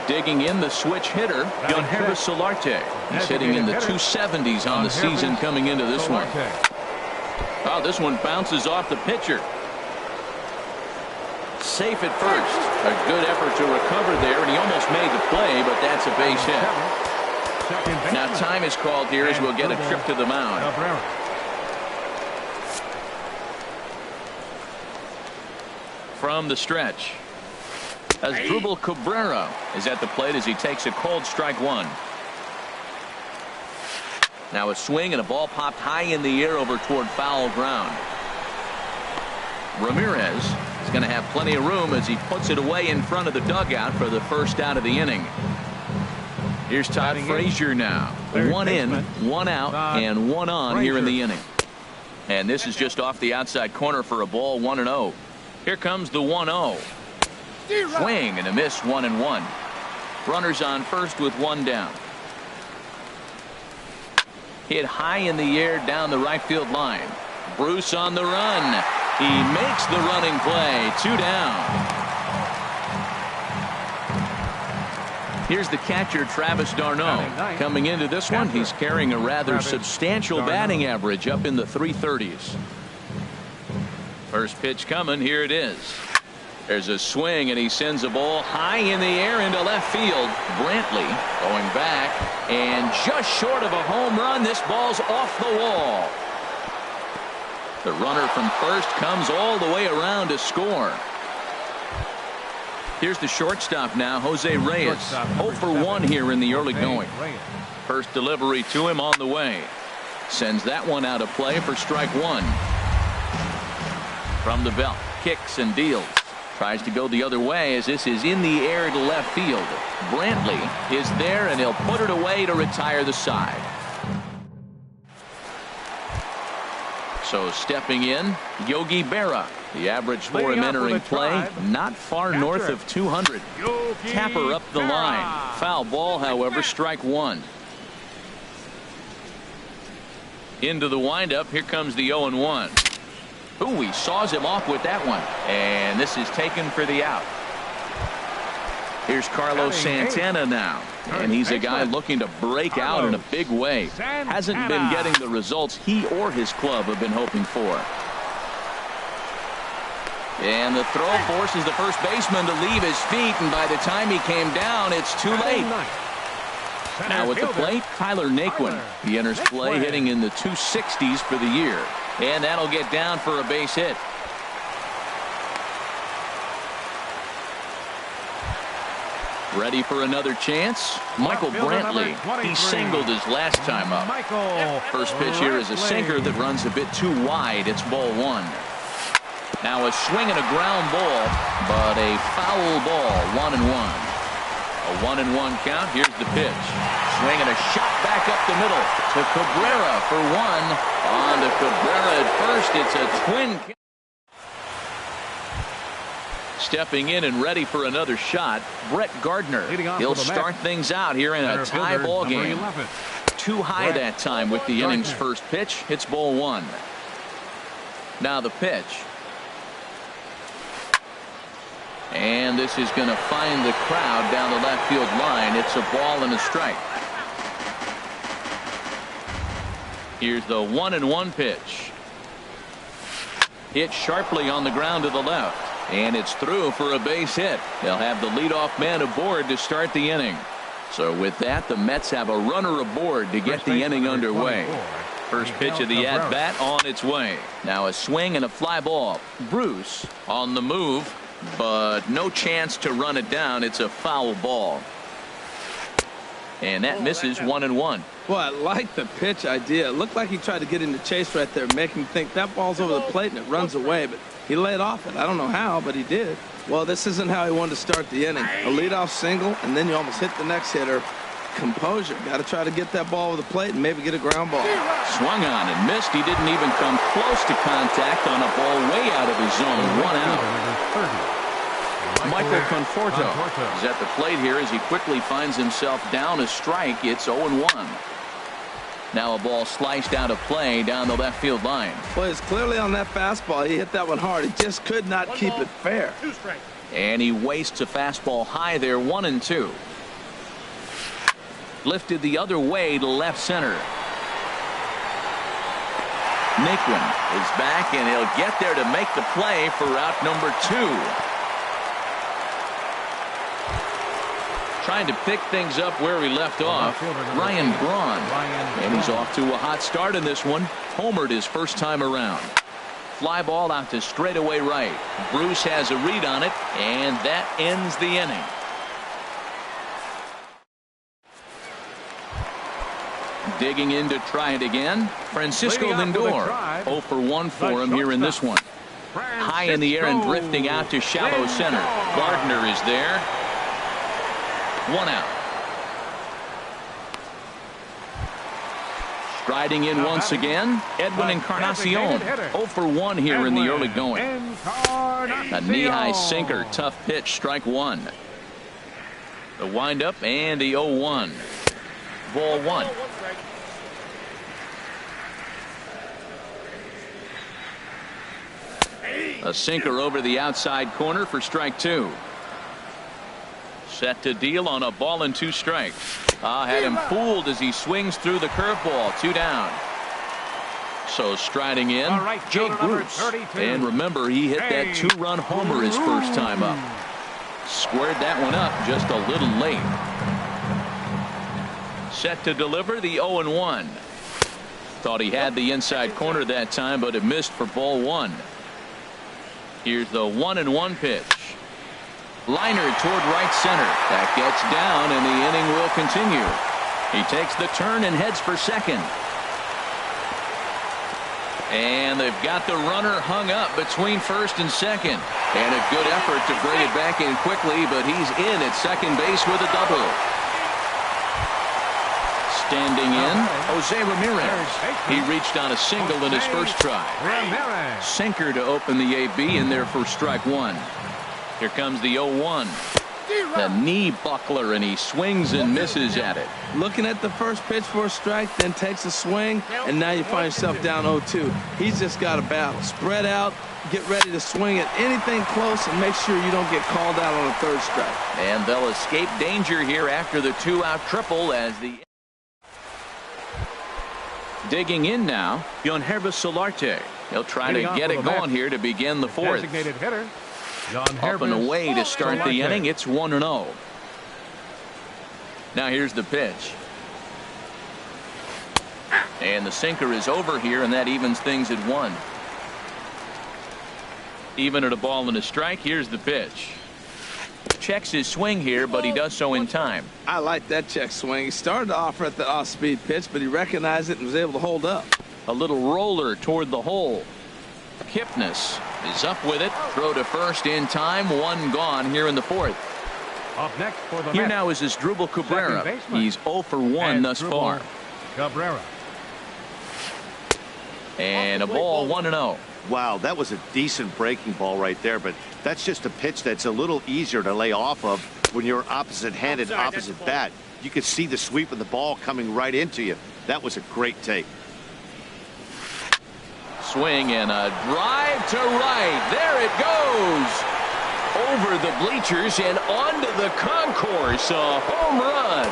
Digging in the switch hitter, Yangervis Solarte. He's hitting in the 270s on the season coming into this one. Oh, this one bounces off the pitcher. Safe at first. A good effort to recover there, and he almost made the play, but that's a base hit. second baseman. Now time is called here as we'll get a trip to the mound. Cabrera. From the stretch, Asdrubal Cabrera is at the plate as he takes a cold strike one. Now a swing and a ball popped high in the air over toward foul ground. Ramirez is going to have plenty of room as he puts it away in front of the dugout for the first out of the inning. Here's Todd Frazier now. One in, one out, and one on here in the inning. And this is just off the outside corner for a ball, 1-0. Here comes the 1-0. Swing and a miss, 1-1. Runners on first with one down. Hit high in the air down the right field line. Bruce on the run. He makes the running play. 2 down. Here's the catcher, Travis d'Arnaud. Coming into this one, he's carrying a rather substantial batting average up in the 330s. First pitch coming. Here it is. There's a swing, and he sends a ball high in the air into left field. Brantley going back, and just short of a home run. This ball's off the wall. The runner from first comes all the way around to score. Here's the shortstop now, Jose Reyes. 0 for 1 here in the early going. First delivery to him on the way. Sends that one out of play for strike one. From the belt, kicks and deals. Tries to go the other way as this is in the air to left field. Brantley is there, and he'll put it away to retire the side. So stepping in, Yogi Berra. The average for him entering play, not far north of 200. Tapper up the line. Foul ball, however, strike one. Into the windup. Here comes the 0-1. Ooh, he saws him off with that one. And this is taken for the out. Here's Carlos Santana now. And he's a guy looking to break out in a big way. Hasn't been getting the results he or his club have been hoping for. And the throw forces the first baseman to leave his feet, and by the time he came down, it's too late. Now at the plate, Tyler Naquin. He enters play hitting in the 260s for the year. And that'll get down for a base hit. Ready for another chance? Michael Brantley. He singled his last time up. First pitch here is a sinker that runs a bit too wide. It's ball one. Now a swing and a ground ball, but a foul ball, 1-1. A 1-1 count. Here's the pitch. Swing and a shot back up the middle to Cabrera for one. On to Cabrera at first. It's a twin. Stepping in and ready for another shot, Brett Gardner. He'll start things out here in a tie ball game. Too high that time with the inning's first pitch. It's ball one. Now the pitch. And this is going to find the crowd down the left field line. It's a ball and a strike. Here's the 1-1 pitch. Hit sharply on the ground to the left. And it's through for a base hit. They'll have the leadoff man aboard to start the inning. So with that, the Mets have a runner aboard to get the inning underway. First pitch of the at-bat on its way. Now a swing and a fly ball. Bruce on the move, but no chance to run it down. It's a foul ball. And that misses 1-1. Well, I like the pitch idea. It looked like he tried to get in the chase right there, make him think that ball's over the plate and it runs away, but he laid off it. I don't know how, but he did. Well, this isn't how he wanted to start the inning. A leadoff single, and then you almost hit the next hitter. Composure. Got to try to get that ball over the plate and maybe get a ground ball. Swung on and missed. He didn't even come close to contact on a ball way out of his zone. 1 out. Michael Conforto is at the plate here as he quickly finds himself down a strike. It's 0-1. Now a ball sliced out of play down the left field line. Well, it's clearly on that fastball. He hit that one hard. He just could not keep it fair. And he wastes a fastball high there, 1-2. Lifted the other way to left center. Naquin is back, and he'll get there to make the play for out number 2. Trying to pick things up where we left off, Ryan Braun. And he's off to a hot start in this one. Homered his first time around. Fly ball out to straightaway right. Bruce has a read on it, and that ends the inning. Digging in to try it again, Francisco Lindor. 0 for 1 for him here in this one. High in the air and drifting out to shallow center. Gardner is there. 1 out. Striding in once again, Edwin Encarnacion. 0 for 1 here in the early going. A knee-high sinker, tough pitch, strike 1. The windup and the 0-1. Ball 1. A sinker over the outside corner for strike 2. Set to deal on a ball and 2 strikes. Had him fooled as he swings through the curveball. 2 down. So striding in, Jake Bruce. And remember, he hit that 2-run homer his first time up. Squared that one up just a little late. Set to deliver the 0-1. Thought he had the inside corner that time, but it missed for ball 1. Here's the 1-1 pitch. Liner toward right center. That gets down, and the inning will continue. He takes the turn and heads for second. And they've got the runner hung up between first and second. And a good effort to bring it back in quickly, but he's in at second base with a double. Standing in, Jose Ramirez. He reached on a single in his first try. Sinker to open the AB in there for strike 1. Here comes the 0-1. The knee buckler, and he swings and misses at it. Looking at the first pitch for a strike, then takes a swing, and now you find yourself down 0-2. He's just got a battle. Spread out, get ready to swing at anything close, and make sure you don't get called out on a third strike. And they'll escape danger here after the 2-out triple as the... Digging in now, Yohannes Solarte. He'll try to get it going here to begin the 4th. Designated hitter, Up and away to start the inning. It's 1-0. Now here's the pitch. And the sinker is over here, and that evens things at 1. Even at a ball and a strike, here's the pitch. Checks his swing here, but he does so in time. I like that check swing. He started to offer at the off-speed pitch, but he recognized it and was able to hold up. A little roller toward the hole. Kipnis is up with it. Throw to first in time. 1 gone here in the 4th. Up next for the Here now is Asdrubal Cabrera. He's 0 for 1 thus far. Cabrera. And a ball 1-0. Wow, that was a decent breaking ball right there, but that's just a pitch that's a little easier to lay off of when you're opposite-handed, opposite bat. You could see the sweep of the ball coming right into you. That was a great take. Swing and a drive to right. There it goes. Over the bleachers and onto the concourse. A home run.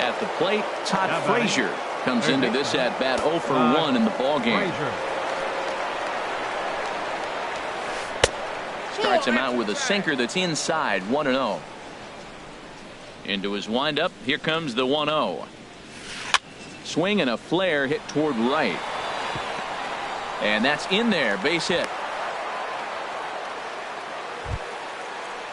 At the plate, Todd Frazier comes into this at-bat 0 for 1 in the ballgame. Starts him out with a sinker that's inside. 1-0. Into his windup. Here comes the 1-0. Swing and a flare hit toward right. And that's in there. Base hit.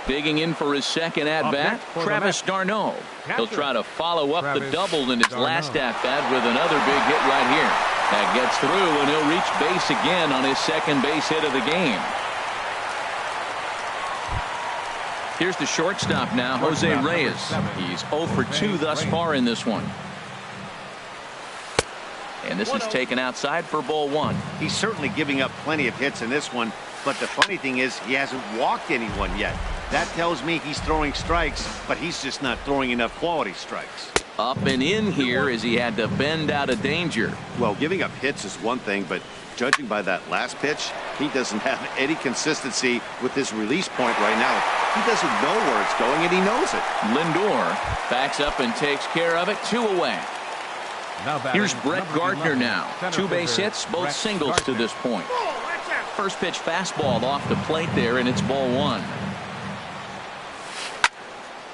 Digging in for his second at-bat, Travis d'Arnaud. He'll try to follow up the double in his last at-bat with another big hit right here. That gets through, and he'll reach base again on his second base hit of the game. Here's the shortstop now, Jose Reyes. He's 0 for 2 thus far in this one. And this is taken outside for ball 1. He's certainly giving up plenty of hits in this one, but the funny thing is he hasn't walked anyone yet. That tells me he's throwing strikes, but he's just not throwing enough quality strikes. Up and in here as he had to bend out of danger. Well, giving up hits is one thing, but judging by that last pitch, he doesn't have any consistency with his release point right now. He doesn't know where it's going, and he knows it. Lindor backs up and takes care of it. 2 away. Here's Brett Gardner now. 2 base hits, both singles to this point. First pitch fastball off the plate there, and it's ball 1.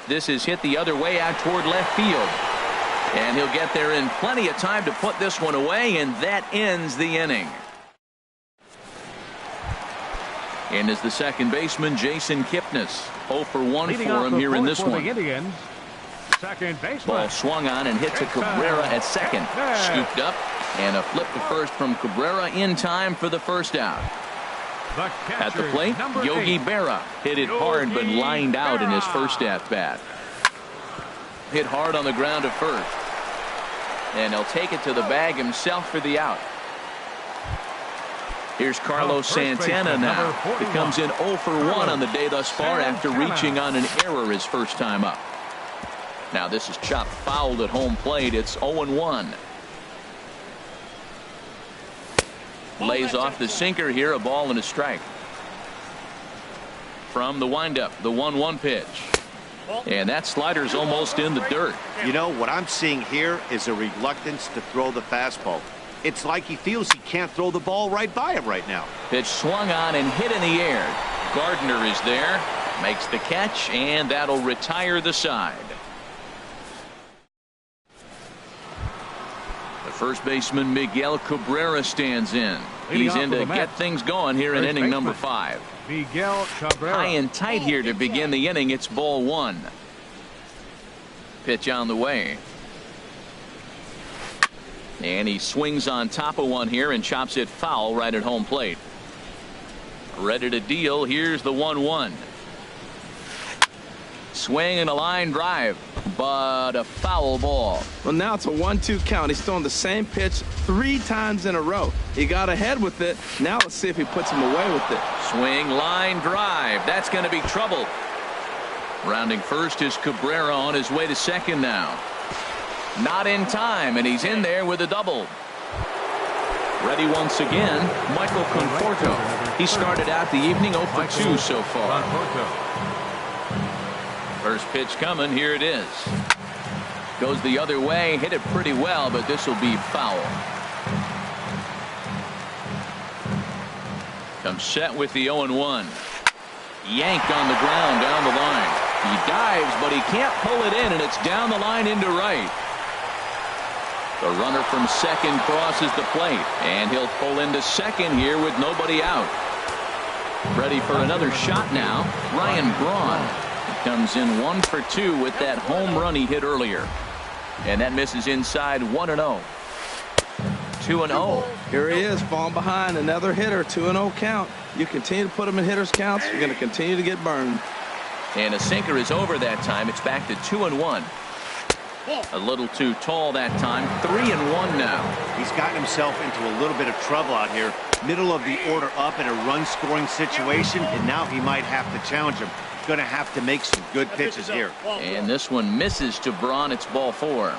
This is hit the other way out toward left field. And he'll get there in plenty of time to put this one away, and that ends the inning. And is the second baseman, Jason Kipnis. 0 for 1 for him here in this one. Indians, second baseman. Ball swung on and hit to Cabrera at second. Scooped up, and a flip to first from Cabrera in time for the first out. At the plate, Yogi Berra hit it hard but lined out in his first at-bat. Hit hard on the ground at first. And he'll take it to the bag himself for the out. Here's Carlos Santana now. He comes in 0 for 1 on the day thus far after reaching on an error his first time up. Now this is chopped fouled at home plate. It's 0-1. Lays off the sinker here, a ball and a strike. From the windup, the 1-1 pitch. And that slider's almost in the dirt. You know, what I'm seeing here is a reluctance to throw the fastball. It's like he feels he can't throw the ball right by him right now. Pitch swung on and hit in the air. Gardner is there, makes the catch, and that'll retire the side. The first baseman, Miguel Cabrera, stands in. He's in to get things going here in inning number 5. Miguel Cabrera. High and tight here to begin the inning. It's ball 1. Pitch on the way. And he swings on top of one here and chops it foul right at home plate. Ready to deal. Here's the 1-1. Swing and a line drive, but a foul ball. Well, now it's a 1-2 count. He's throwing the same pitch 3 times in a row. He got ahead with it. Now let's see if he puts him away with it. Swing, line drive. That's going to be trouble. Rounding first is Cabrera on his way to second now. Not in time, and he's in there with a double. Ready once again, Michael Conforto. He started out the evening 0 for 2 so far. First pitch coming. Here it is. Goes the other way. Hit it pretty well, but this will be foul. Comes set with the 0-1. Yanked on the ground down the line. He dives, but he can't pull it in, and it's down the line into right. The runner from second crosses the plate, and he'll pull into second here with nobody out. Ready for another shot now, Ryan Braun. He comes in 1 for 2 with that home run he hit earlier. And that misses inside 1-0. 2-0. Here he is, falling behind, another hitter, 2-0 count. You continue to put him in hitters' counts, you're going to continue to get burned. And a sinker is over that time. It's back to 2-1. A little too tall that time. 3-1 now. He's gotten himself into a little bit of trouble out here. Middle of the order up in a run-scoring situation, and now he might have to challenge him. Going to have to make some good pitches here. And this one misses to Braun. It's ball 4.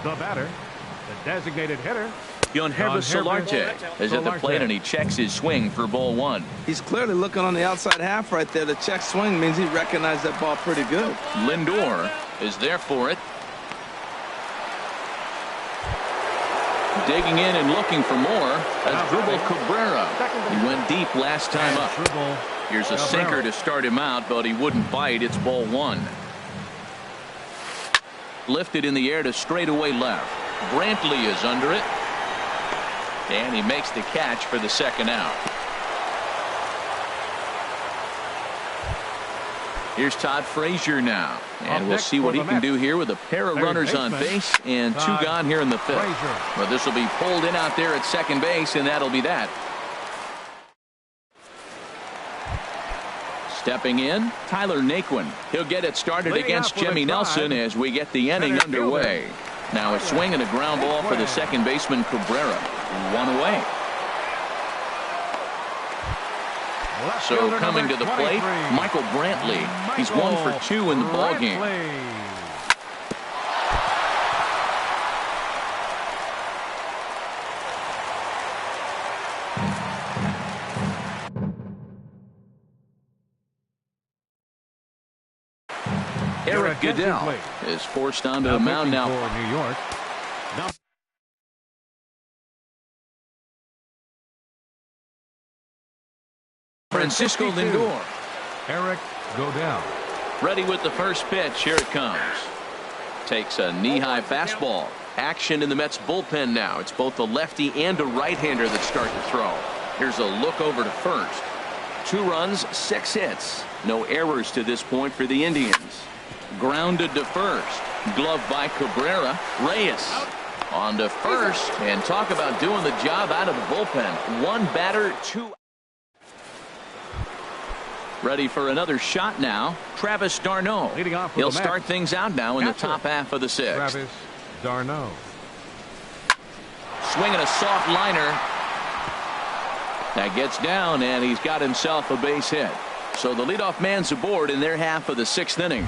The batter, the designated hitter, Yonherba Solarte is at the plate, and he checks his swing for ball 1. He's clearly looking on the outside half right there. The check swing means he recognized that ball pretty good. Lindor is there for it. Digging in and looking for more. That's Dribble Cabrera. He went deep last time up. Here's a sinker to start him out, but he wouldn't bite. It's ball 1. Lifted in the air to straightaway left. Brantley is under it. And he makes the catch for the second out. Here's Todd Frazier now. And we'll see what he can do here with a pair of runners on base and 2 gone here in the 5th. But this will be pulled in out there at second base, and that'll be that. Stepping in, Tyler Naquin. He'll get it started against Jimmy Nelson as we get the inning underway. Now a swing and a ground ball for the second baseman Cabrera. 1 away. So coming to the plate, Michael Brantley. He's 1 for 2 in the ballgame. Eric Goodell is forced onto the mound now. For New York. Francisco Lindor. Eric Goodell. Ready with the first pitch. Here it comes. Takes a knee-high fastball. Action in the Mets bullpen now. It's both a lefty and a right-hander that start to throw. Here's a look over to first. 2 runs, 6 hits. No errors to this point for the Indians. Grounded to first. Glove by Cabrera. Reyes on to first. And talk about doing the job out of the bullpen. 1 batter, 2. Ready for another shot now. Travis d'Arnaud. He'll start things out now in the top half of the 6th. Travis d'Arnaud. Swinging a soft liner. That gets down, and he's got himself a base hit. So the leadoff man's aboard in their half of the 6th inning.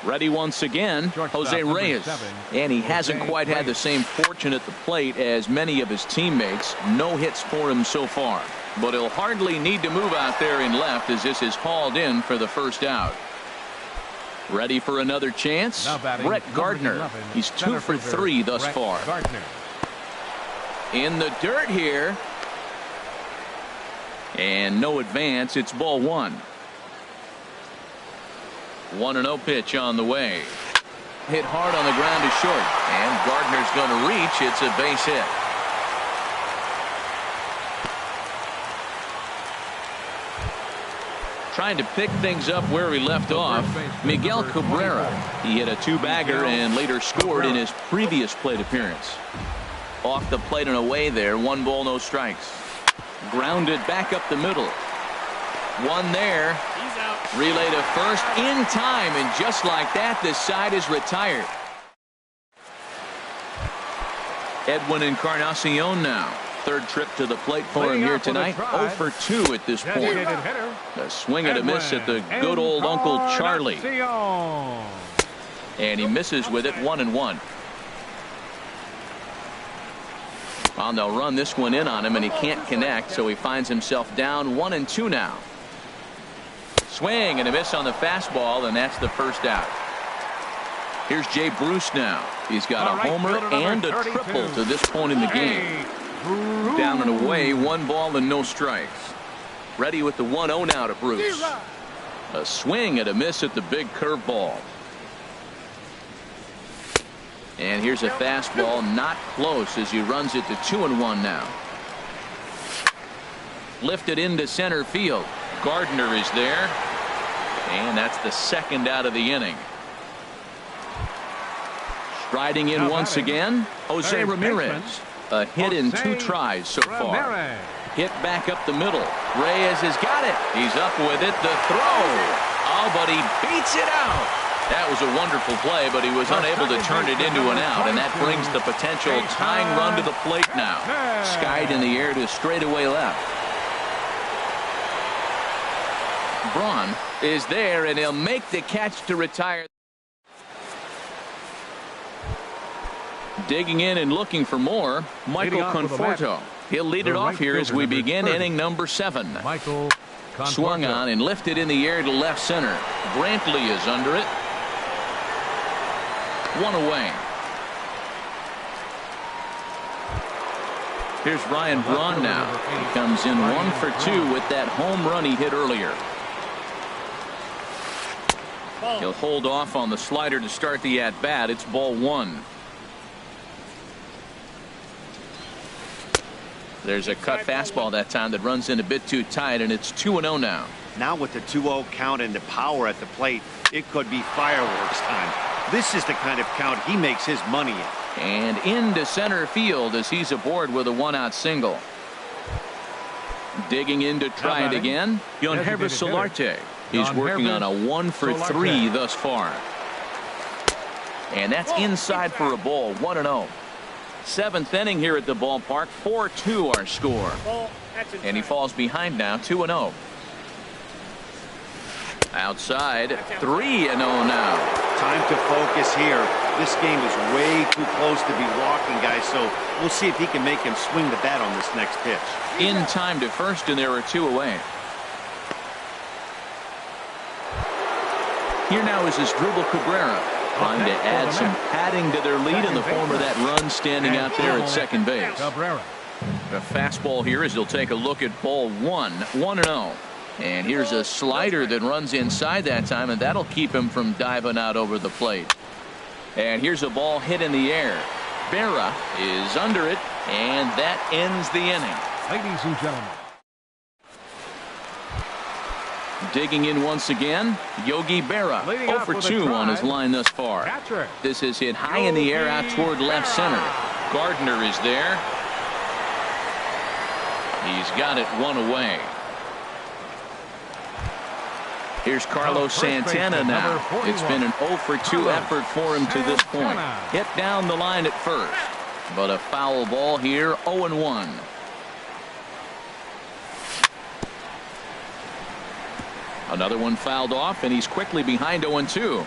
Ready once again, Jose Reyes. And he hasn't quite had the same fortune at the plate as many of his teammates. No hits for him so far. But he'll hardly need to move out there in left as this is hauled in for the first out. Ready for another chance? Brett Gardner. He's 2 for 3 thus far. In the dirt here. And no advance. It's ball 1. 1-0 pitch on the way. Hit hard on the ground to short. And Gardner's going to reach. It's a base hit. Trying to pick things up where he left off. Miguel Cabrera. He hit a 2-bagger and later scored in his previous plate appearance. Off the plate and away there. 1 ball, no strikes. Grounded back up the middle. 1 there. Relay to first in time, and just like that, this side is retired. Edwin Encarnacion now. 3rd trip to the plate for him here tonight. 0 for 2 at this point. A swing and a miss at the good old Uncle Charlie. And he misses with it. 1-1. Well, they'll run this one in on him, and he can't connect, so he finds himself down 1-2 now. Swing and a miss on the fastball, and that's the first out. Here's Jay Bruce now. He's got a homer and a triple to this point in the game. Down and away, 1 ball and no strikes. Ready with the 1-0 now to Bruce. A swing and a miss at the big curveball. And here's a fastball, not close as he runs it to 2-1 now. Lifted into center field. Gardner is there. And that's the 2nd out of the inning. Striding in once again, Jose Ramirez. A hit in 2 tries so far. Hit back up the middle. Reyes has got it. He's up with it. The throw. Oh, but he beats it out. That was a wonderful play, but he was unable to turn it into an out, and that brings the potential tying run to the plate now. Skied in the air to straightaway left. Braun is there, and he'll make the catch to retire. Digging in and looking for more, Michael Conforto. He'll lead it off here as we begin inning number 7. Swung on and lifted in the air to left center. Brantley is under it. 1 away. Here's Ryan Braun now. He comes in 1 for 2 with that home run he hit earlier. He'll hold off on the slider to start the at-bat. It's ball 1. There's a cut fastball that time that runs in a bit too tight, and it's 2-0 now. Now with the 2-0 count and the power at the plate, it could be fireworks time. This is the kind of count he makes his money in. And into center field as he's aboard with a 1-out single. Digging in to try it again, Yangervis Solarte. He's working on a 1 for 3 thus far. And that's inside for a ball. 1-0. 7th inning here at the ballpark. 4-2 our score. And he falls behind now. 2-0. Outside. 3-0 now. Time to focus here. This game is way too close to be walking, guys, so we'll see if he can make him swing the bat on this next pitch. In time to first, and there are 2 away. Here now is Asdrubal Cabrera, trying to add some padding to their lead in the form of that run standing out there at second base. A fastball here as he'll take a look at ball 1. 1-0. And here's a slider that runs inside that time, and that'll keep him from diving out over the plate. And here's a ball hit in the air. Berra is under it, and that ends the inning. Ladies and gentlemen. Digging in once again, Yogi Berra, 0 for 2 on his line thus far. Catcher. This is hit high in the air out toward left center. Gardner is there. He's got it one away. Here's Carlos Santana now. It's been an 0 for 2 effort for him to this point. Hit down the line at first, but a foul ball here, 0-1. Another one fouled off, and he's quickly behind 0-2.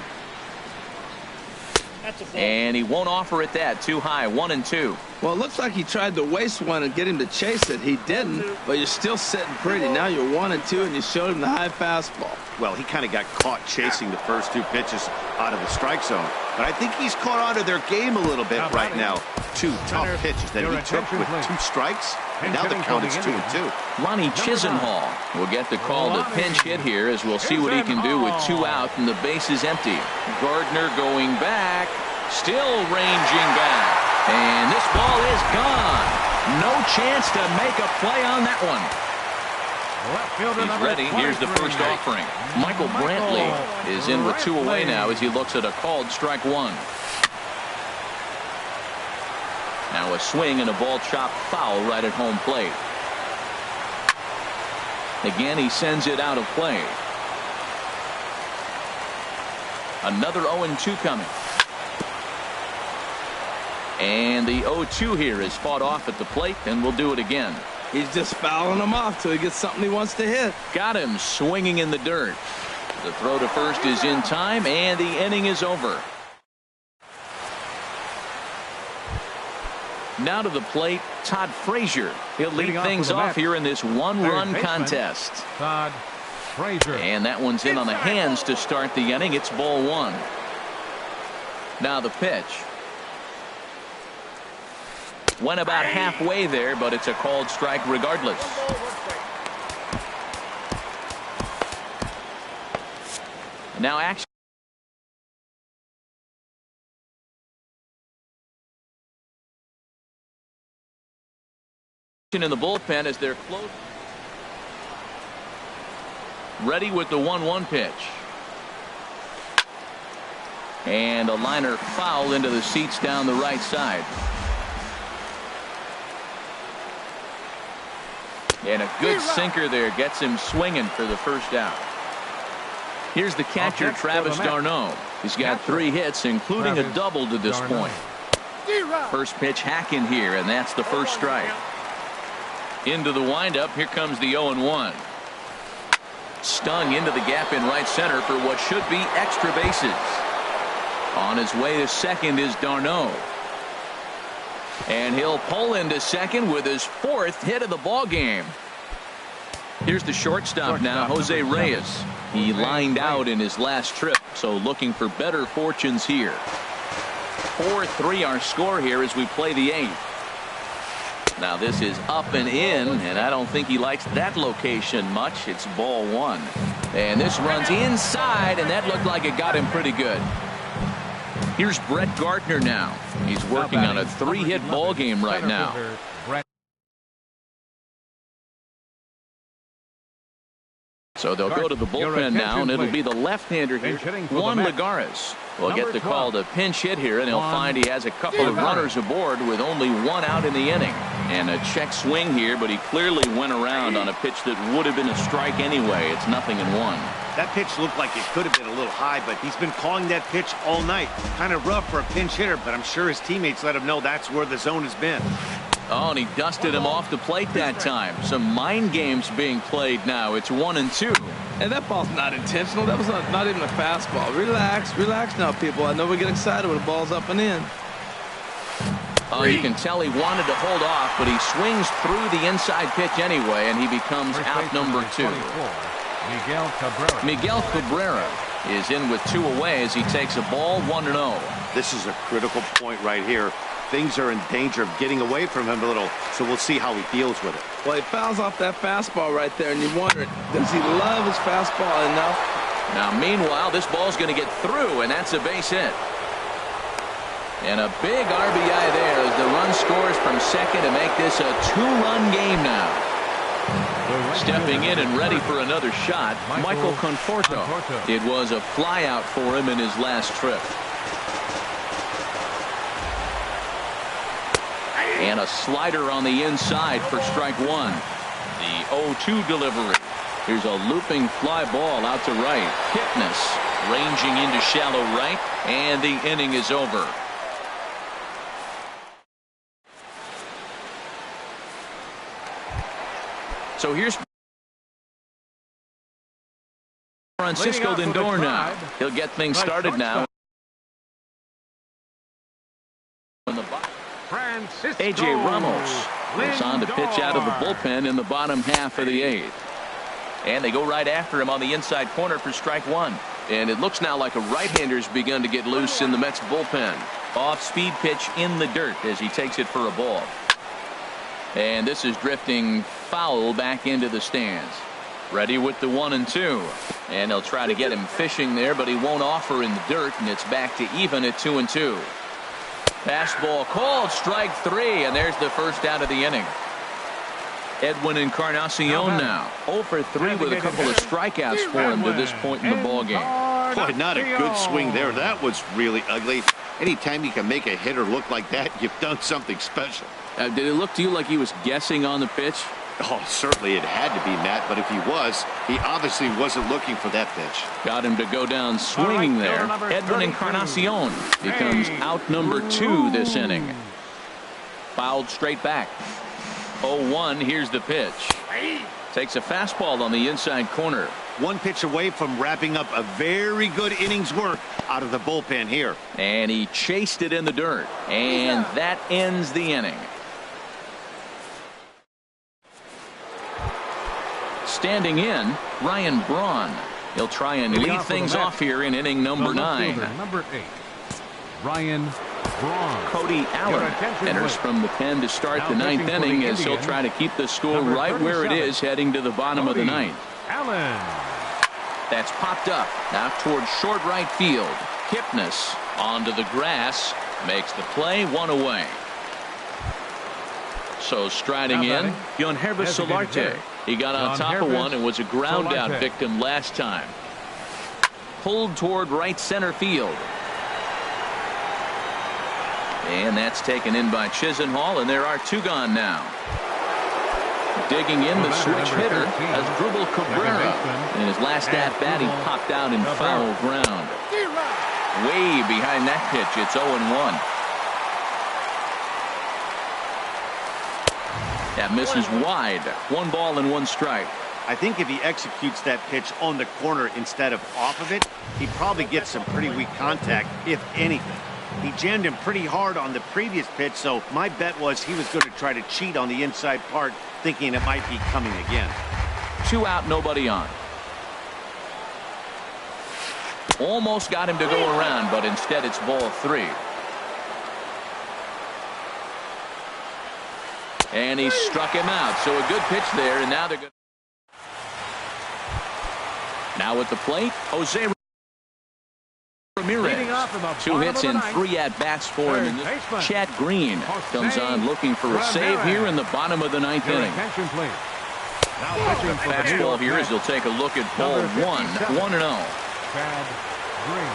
And he won't offer it that. Too high, 1-2. Well, it looks like he tried to waste one and get him to chase it. He didn't, but you're still sitting pretty. Now you're 1-2, and you showed him the high fastball. Well, he kind of got caught chasing the first 2 pitches out of the strike zone. But I think he's caught onto their game a little bit right now. 2 tough pitches that he took with 2 strikes, and now the count is 2-2. Ronnie Chisenhall will get the call to pinch hit here, as we'll see what he can do with 2 out and the base is empty. Gardner going back, still ranging back, and this ball is gone. No chance to make a play on that one. He's ready. Here's the first offering. Michael Brantley is in with 2 away now as he looks at a called strike 1. Now a swing and a ball chopped foul right at home plate. Again, he sends it out of play. Another 0-2 coming. And the 0-2 here is fought off at the plate, and we'll do it again. He's just fouling him off till he gets something he wants to hit. Got him swinging in the dirt. The throw to first is in time, and the inning is over. Now to the plate, Todd Frazier. He'll lead things off here in this 1-run contest. Todd Frazier. And that one's in on the hands to start the inning. It's ball 1. Now the pitch. Went about halfway there, but it's a called strike regardless. Now action in the bullpen as they're close. Ready with the 1-1 pitch. And a liner foul into the seats down the right side. And a good sinker there gets him swinging for the first out. Here's the catcher, Travis d'Arnaud. He's got 3 hits, including a double to this point. First pitch hacking here, and that's the first strike. Into the windup, here comes the 0-1. Stung into the gap in right center for what should be extra bases. On his way to second is d'Arnaud. And he'll pull into second with his 4th hit of the ball game. Here's the shortstop now, Jose Reyes. He lined out in his last trip, so looking for better fortunes here. 4-3 our score here as we play the 8th. Now this is up and in, and I don't think he likes that location much. It's ball 1. And this runs inside, and that looked like it got him pretty good. Here's Brett Gardner now. He's working on a 3-hit ball game right now. So they'll go to the bullpen now, and it'll be the left-hander here, Juan Lagares. Will get the call to pinch hit here, and he'll find he has a couple of runners aboard with only 1 out in the inning. And a check swing here, but he clearly went around on a pitch that would have been a strike anyway. It's 0-1. That pitch looked like it could have been a little high, but he's been calling that pitch all night. Kind of rough for a pinch hitter, but I'm sure his teammates let him know that's where the zone has been. Oh, and he dusted him off the plate that time. Some mind games being played now. It's 1-2. And that ball's not intentional. That was not even a fastball. Relax, relax now, people. I know we get excited when the ball's up and in. Oh, you can tell he wanted to hold off, but he swings through the inside pitch anyway, and he becomes out number 2. Miguel Cabrera is in with 2 away as he takes a ball, 1-0. This is a critical point right here. Things are in danger of getting away from him a little, so we'll see how he deals with it. Well, he fouls off that fastball right there, and you wonder, does he love his fastball enough? Now, meanwhile, this ball's going to get through, and that's a base hit. And a big RBI there as the run scores from second to make this a two-run game now. Stepping in and ready for another shot, Michael Conforto. It was a flyout for him in his last trip. And a slider on the inside for strike one. The 0-2 delivery. Here's a looping fly ball out to right. Kipnis ranging into shallow right, and the inning is over. So here's Francisco Lindor now. He'll get things started now. A.J. Ramos is on to pitch out of the bullpen in the bottom half of the eighth. And they go right after him on the inside corner for strike one. And it looks now like a right-hander's begun to get loose in the Mets bullpen. Off-speed pitch in the dirt as he takes it for a ball. And this is drifting foul back into the stands. Ready with the 1-2. And they'll try to get him fishing there, but he won't offer in the dirt, and it's back to even at 2-2. Fastball called, strike three, and there's the first out of the inning. Edwin Encarnacion now 0 for 3 with a couple of strikeouts for him to this point in the ballgame. Boy, not a good swing there. That was really ugly. Anytime you can make a hitter look like that, you've done something special. Did it look to you like he was guessing on the pitch? Oh, certainly it had to be, Matt, but if he was, he obviously wasn't looking for that pitch. Got him to go down swinging there. Edwin Encarnacion becomes out number 2 this inning. Fouled straight back. 0-1, here's the pitch. Takes a fastball on the inside corner. One pitch away from wrapping up a very good innings work out of the bullpen here. And he chased it in the dirt. And that ends the inning. Standing in, Ryan Braun. He'll try and lead things off here in inning number 9. Number 8, Ryan Braun. Cody Allen enters from the pen to start the 9th inning as he'll try to keep the score right where it is heading to the bottom of the 9th. Allen. That's popped up now towards short right field. Kipnis onto the grass makes the play, 1 away. So striding in, Yonhervis Solarte. He got on top of one and was a ground out victim last time. Pulled toward right center field. And that's taken in by Chisenhall, and there are 2 gone now. Digging in the switch hitter as Drupal Cabrera. In his last at-bat, he popped out in foul ground. Way behind that pitch, it's 0-1. That misses wide. 1 ball and 1 strike. I think if he executes that pitch on the corner instead of off of it, he probably gets some pretty weak contact, if anything. He jammed him pretty hard on the previous pitch, so my bet was he was going to try to cheat on the inside part, thinking it might be coming again. 2 out, nobody on. Almost got him to go around, but instead it's ball 3. And he struck him out, so a good pitch there, and now they're good. Now at the plate, Jose Ramirez. 2 hits and 3 at-bats for him. Chad Green comes on looking for a save here in the bottom of the 9th inning. Fastball here as he'll take a look at ball 1, 1-0. Chad Green.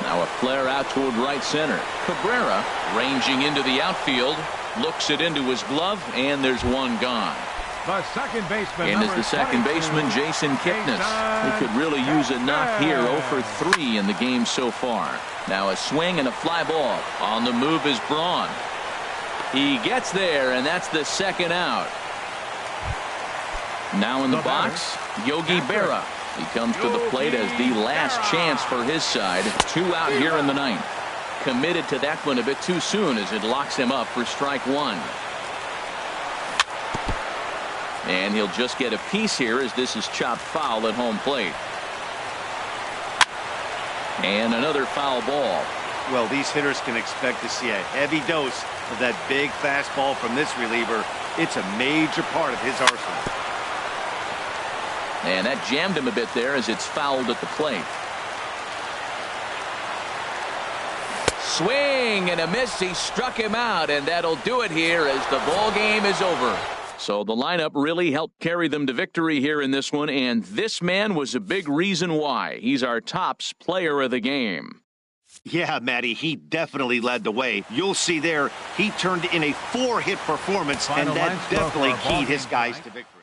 Now a flare out toward right center. Cabrera ranging into the outfield. Looks it into his glove, and there's 1 gone. The second baseman. And as the second baseman, Jason Kipnis. He could really use a knock here. 0 for 3 in the game so far. Now a swing and a fly ball. On the move is Braun. He gets there, and that's the 2nd out. Now in the box, Yogi Berra. He comes to the plate as the last chance for his side. 2 out here in the 9th. Committed to that one a bit too soon as it locks him up for strike 1. And he'll just get a piece here as this is chopped foul at home plate. And another foul ball. Well, these hitters can expect to see a heavy dose of that big fastball from this reliever. It's a major part of his arsenal. And that jammed him a bit there as it's fouled at the plate. Swing and a miss. He struck him out, and that'll do it here as the ball game is over. So the lineup really helped carry them to victory here in this one, and this man was a big reason why. He's our tops player of the game. Yeah, Matty, he definitely led the way. You'll see there, he turned in a 4-hit performance, and that definitely keyed his guys to victory.